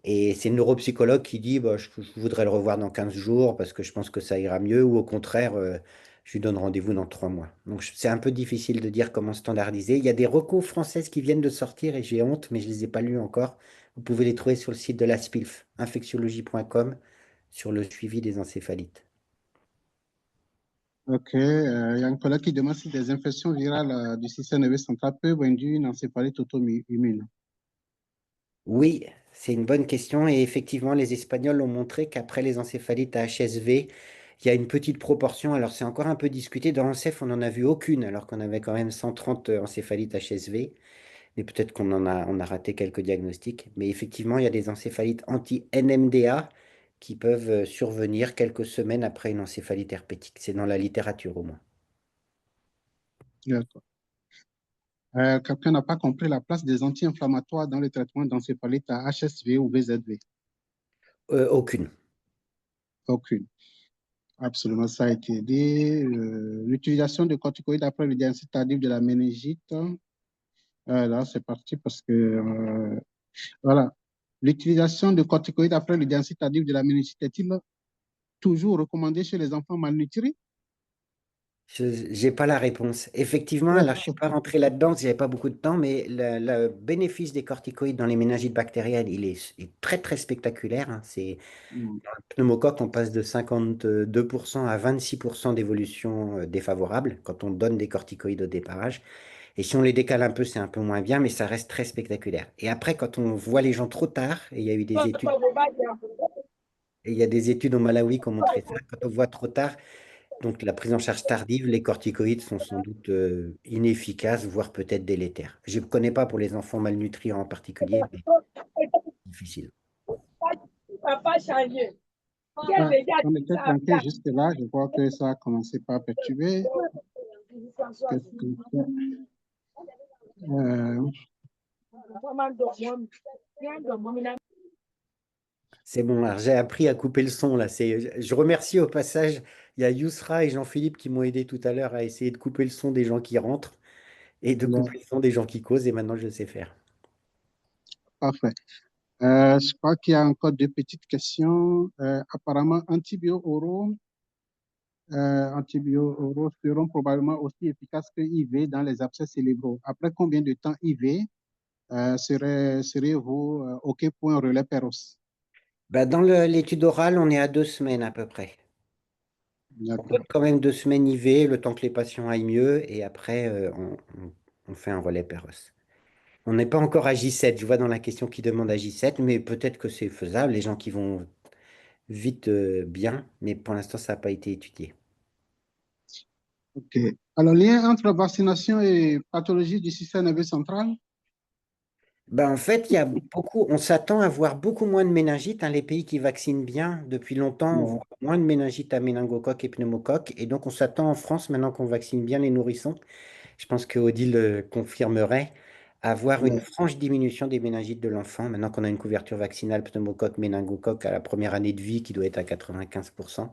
Et c'est le neuropsychologue qui dit bah, je voudrais le revoir dans 15 jours parce que je pense que ça ira mieux, ou au contraire, je lui donne rendez-vous dans 3 mois. Donc c'est un peu difficile de dire comment standardiser. Il y a des recos françaises qui viennent de sortir et j'ai honte, mais je ne les ai pas lus encore. Vous pouvez les trouver sur le site de la SPILF, infectiologie.com, sur le suivi des encéphalites. OK. Il y a un collègue qui demande si des infections virales du système nerveux central peuvent induire une encéphalite auto-immune. Oui, c'est une bonne question et effectivement, les Espagnols ont montré qu'après les encéphalites à HSV, il y a une petite proportion. Alors, c'est encore un peu discuté. Dans l'ANCEF, on n'en a vu aucune, alors qu'on avait quand même 130 encéphalites HSV. Mais peut-être qu'on a raté quelques diagnostics. Mais effectivement, il y a des encéphalites anti-NMDA qui peuvent survenir quelques semaines après une encéphalite herpétique. C'est dans la littérature au moins. D'accord. Quelqu'un n'a pas compris la place des anti-inflammatoires dans le traitement d'encéphalite à HSV ou VZV. Aucune. Aucune. Absolument, ça a été dit. L'utilisation de corticoïdes après le diagnostic tardif de la méningite. Là, c'est parti parce que, voilà. L'utilisation de corticoïdes après le diagnostic tardif de la méningite est-il toujours recommandée chez les enfants malnutris? Je n'ai pas la réponse. Effectivement, alors je ne suis pas rentré là-dedans, parce que j'avais pas beaucoup de temps, mais le bénéfice des corticoïdes dans les méningites bactériennes, il est très très spectaculaire, hein. C'est Mm. dans le pneumocoque, on passe de 52% à 26% d'évolution défavorable quand on donne des corticoïdes au départage. Et si on les décale un peu, c'est un peu moins bien, mais ça reste très spectaculaire. Et après, quand on voit les gens trop tard, et il y a eu des études, et il y a des études au Malawi qui ont montré ça, quand on voit trop tard, Donc, la prise en charge tardive, les corticoïdes sont sans doute inefficaces, voire peut-être délétères. Je ne connais pas pour les enfants malnutris en particulier, mais difficile. Ah, on était tranquille jusque-là. Je vois que ça a commencé par perturber. Euh, C'est bon, alors j'ai appris à couper le son là. Je remercie au passage, il y a Yousra et Jean-Philippe qui m'ont aidé tout à l'heure à essayer de couper le son des gens qui rentrent et de couper le son des gens qui causent, et maintenant je sais faire. Parfait. Je crois qu'il y a encore deux petites questions. Apparemment, antibio-oraux seront probablement aussi efficaces que IV dans les abcès cérébraux. Après combien de temps IV seriez-vous OK pour un relais Péros? Bah, dans l'étude orale, on est à 2 semaines à peu près. On D'accord. donne quand même 2 semaines IV, le temps que les patients aillent mieux, et après, on fait un relais Péros. On n'est pas encore à J7, je vois dans la question qui demande à J7, mais peut-être que c'est faisable, les gens qui vont vite bien, mais pour l'instant, ça n'a pas été étudié. OK. Alors, lien entre vaccination et pathologie du système nerveux central? Ben, en fait, il y a beaucoup, on s'attend à voir beaucoup moins de méningites, hein. Les pays qui vaccinent bien depuis longtemps, on Ouais, voit moins de méningites à méningocoque et pneumocoque. Et donc, on s'attend en France, maintenant qu'on vaccine bien les nourrissons, je pense que Odile confirmerait, à avoir une ouais. franche diminution des méningites de l'enfant, maintenant qu'on a une couverture vaccinale pneumocoque, méningocoque à la première année de vie qui doit être à 95%.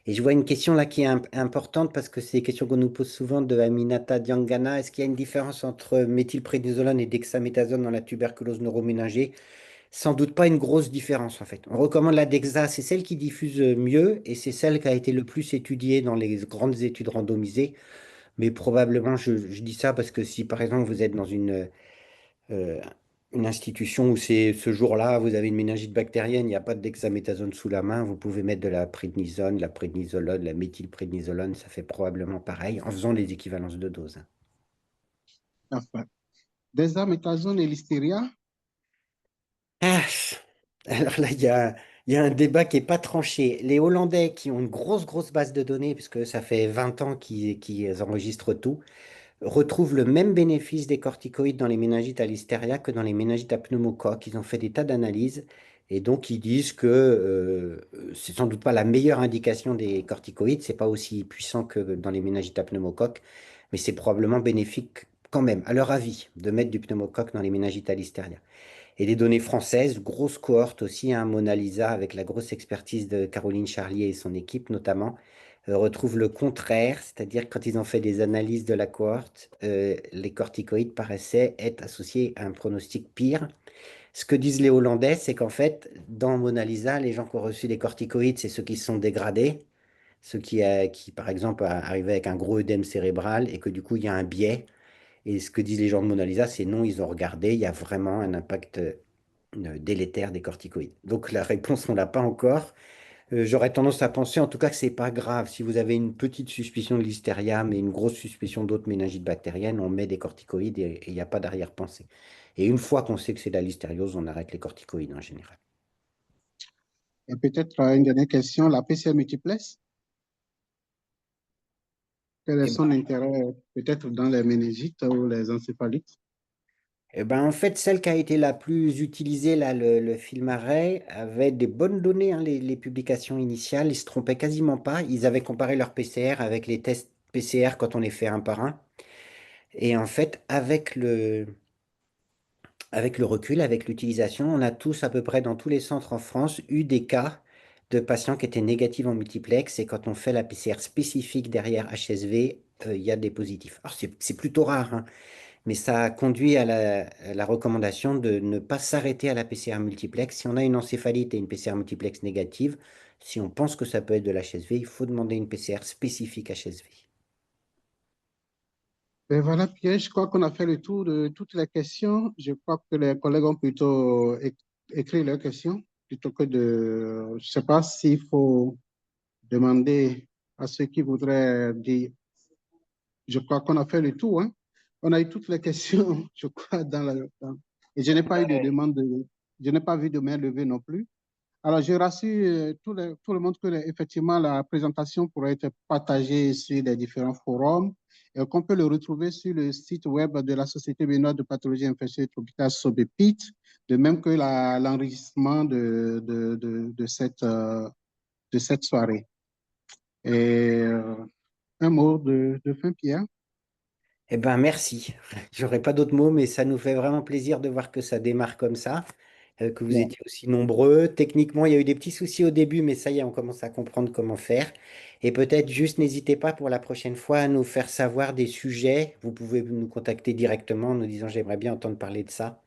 Et je vois une question là qui est importante parce que c'est des questions qu'on nous pose souvent de Aminata Diangana. Est-ce qu'il y a une différence entre méthylprénisolone et dexaméthasone dans la tuberculose neuroméningée? Sans doute pas une grosse différence en fait. On recommande la Dexa, c'est celle qui diffuse mieux et c'est celle qui a été le plus étudiée dans les grandes études randomisées. Mais probablement, je dis ça parce que si par exemple vous êtes dans euh, une institution où c'est ce jour-là, vous avez une méningite bactérienne, il n'y a pas de dexaméthasone sous la main, vous pouvez mettre de la prédnisone, la prédnisolone, la méthylprédnisolone, ça fait probablement pareil en faisant les équivalences de doses. Parfait. Dexaméthasone et listeria? Ah, alors là, il y a un débat qui n'est pas tranché. Les Hollandais qui ont une grosse base de données, puisque ça fait 20 ans qu'ils enregistrent tout, retrouvent le même bénéfice des corticoïdes dans les méningites à listeria que dans les méningites à pneumocoque. Ils ont fait des tas d'analyses et donc ils disent que c'est sans doute pas la meilleure indication des corticoïdes, c'est pas aussi puissant que dans les méningites à pneumocoque, mais c'est probablement bénéfique quand même, à leur avis, de mettre du pneumocoque dans les méningites à listeria. Et des données françaises, grosse cohorte aussi, hein, Mona Lisa, avec la grosse expertise de Caroline Charlier et son équipe notamment, retrouvent le contraire, c'est-à-dire que quand ils ont fait des analyses de la cohorte, les corticoïdes paraissaient être associés à un pronostic pire. Ce que disent les Hollandais, c'est qu'en fait, dans Mona Lisa, les gens qui ont reçu des corticoïdes, c'est ceux qui se sont dégradés, ceux qui par exemple, arrivaient avec un gros œdème cérébral et que du coup, il y a un biais. Et ce que disent les gens de Mona Lisa, c'est non, ils ont regardé, il y a vraiment un impact délétère des corticoïdes. Donc la réponse, on l'a pas encore. J'aurais tendance à penser en tout cas que c'est pas grave. Si vous avez une petite suspicion de listeria, mais une grosse suspicion d'autres méningites bactériennes, on met des corticoïdes et il n'y a pas d'arrière-pensée. Et une fois qu'on sait que c'est de la listériose, on arrête les corticoïdes en général. Et peut-être une dernière question, la PCR multiplex? Quel est Eh son intérêt peut-être dans les méningites ou les encéphalites? ben, en fait, celle qui a été la plus utilisée, là, le film arrêt, avait des bonnes données, hein, les publications initiales. Ils se trompaient quasiment pas. Ils avaient comparé leur PCR avec les tests PCR quand on les fait un par un. Et en fait, avec le recul, avec l'utilisation, on a tous, à peu près dans tous les centres en France, eu des cas de patients qui étaient négatifs en multiplex. Et quand on fait la PCR spécifique derrière HSV, il y a des positifs. Alors, c'est plutôt rare, hein, mais ça a conduit à la recommandation de ne pas s'arrêter à la PCR multiplex. Si on a une encéphalite et une PCR multiplex négative, si on pense que ça peut être de l'HSV, il faut demander une PCR spécifique HSV. Ben voilà, Pierre, je crois qu'on a fait le tour de toutes les questions. Je crois que les collègues ont plutôt écrit leurs questions plutôt que de... Je ne sais pas s'il faut demander à ceux qui voudraient dire. Je crois qu'on a fait le tour, hein. On a eu toutes les questions, je crois, Et je n'ai pas eu de demande, je n'ai pas vu de main levée non plus. Alors, je rassure tout le monde que, effectivement, la présentation pourrait être partagée sur les différents forums et qu'on peut le retrouver sur le site web de la Société béninoise de pathologie infectieuse tropicale SOBEPIT, de même que l'enregistrement de cette soirée. Et un mot de fin, Pierre? Eh ben, merci. J'aurais pas d'autres mots, mais ça nous fait vraiment plaisir de voir que ça démarre comme ça, que vous Bon, étiez aussi nombreux. Techniquement, il y a eu des petits soucis au début, mais ça y est, on commence à comprendre comment faire. Et peut-être juste n'hésitez pas pour la prochaine fois à nous faire savoir des sujets. Vous pouvez nous contacter directement en nous disant j'aimerais bien entendre parler de ça.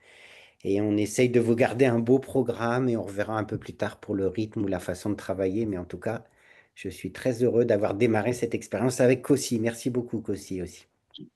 Et on essaye de vous garder un beau programme et on reverra un peu plus tard pour le rythme ou la façon de travailler. Mais en tout cas, je suis très heureux d'avoir démarré cette expérience avec Kossi. Merci beaucoup, Kossi aussi. merci.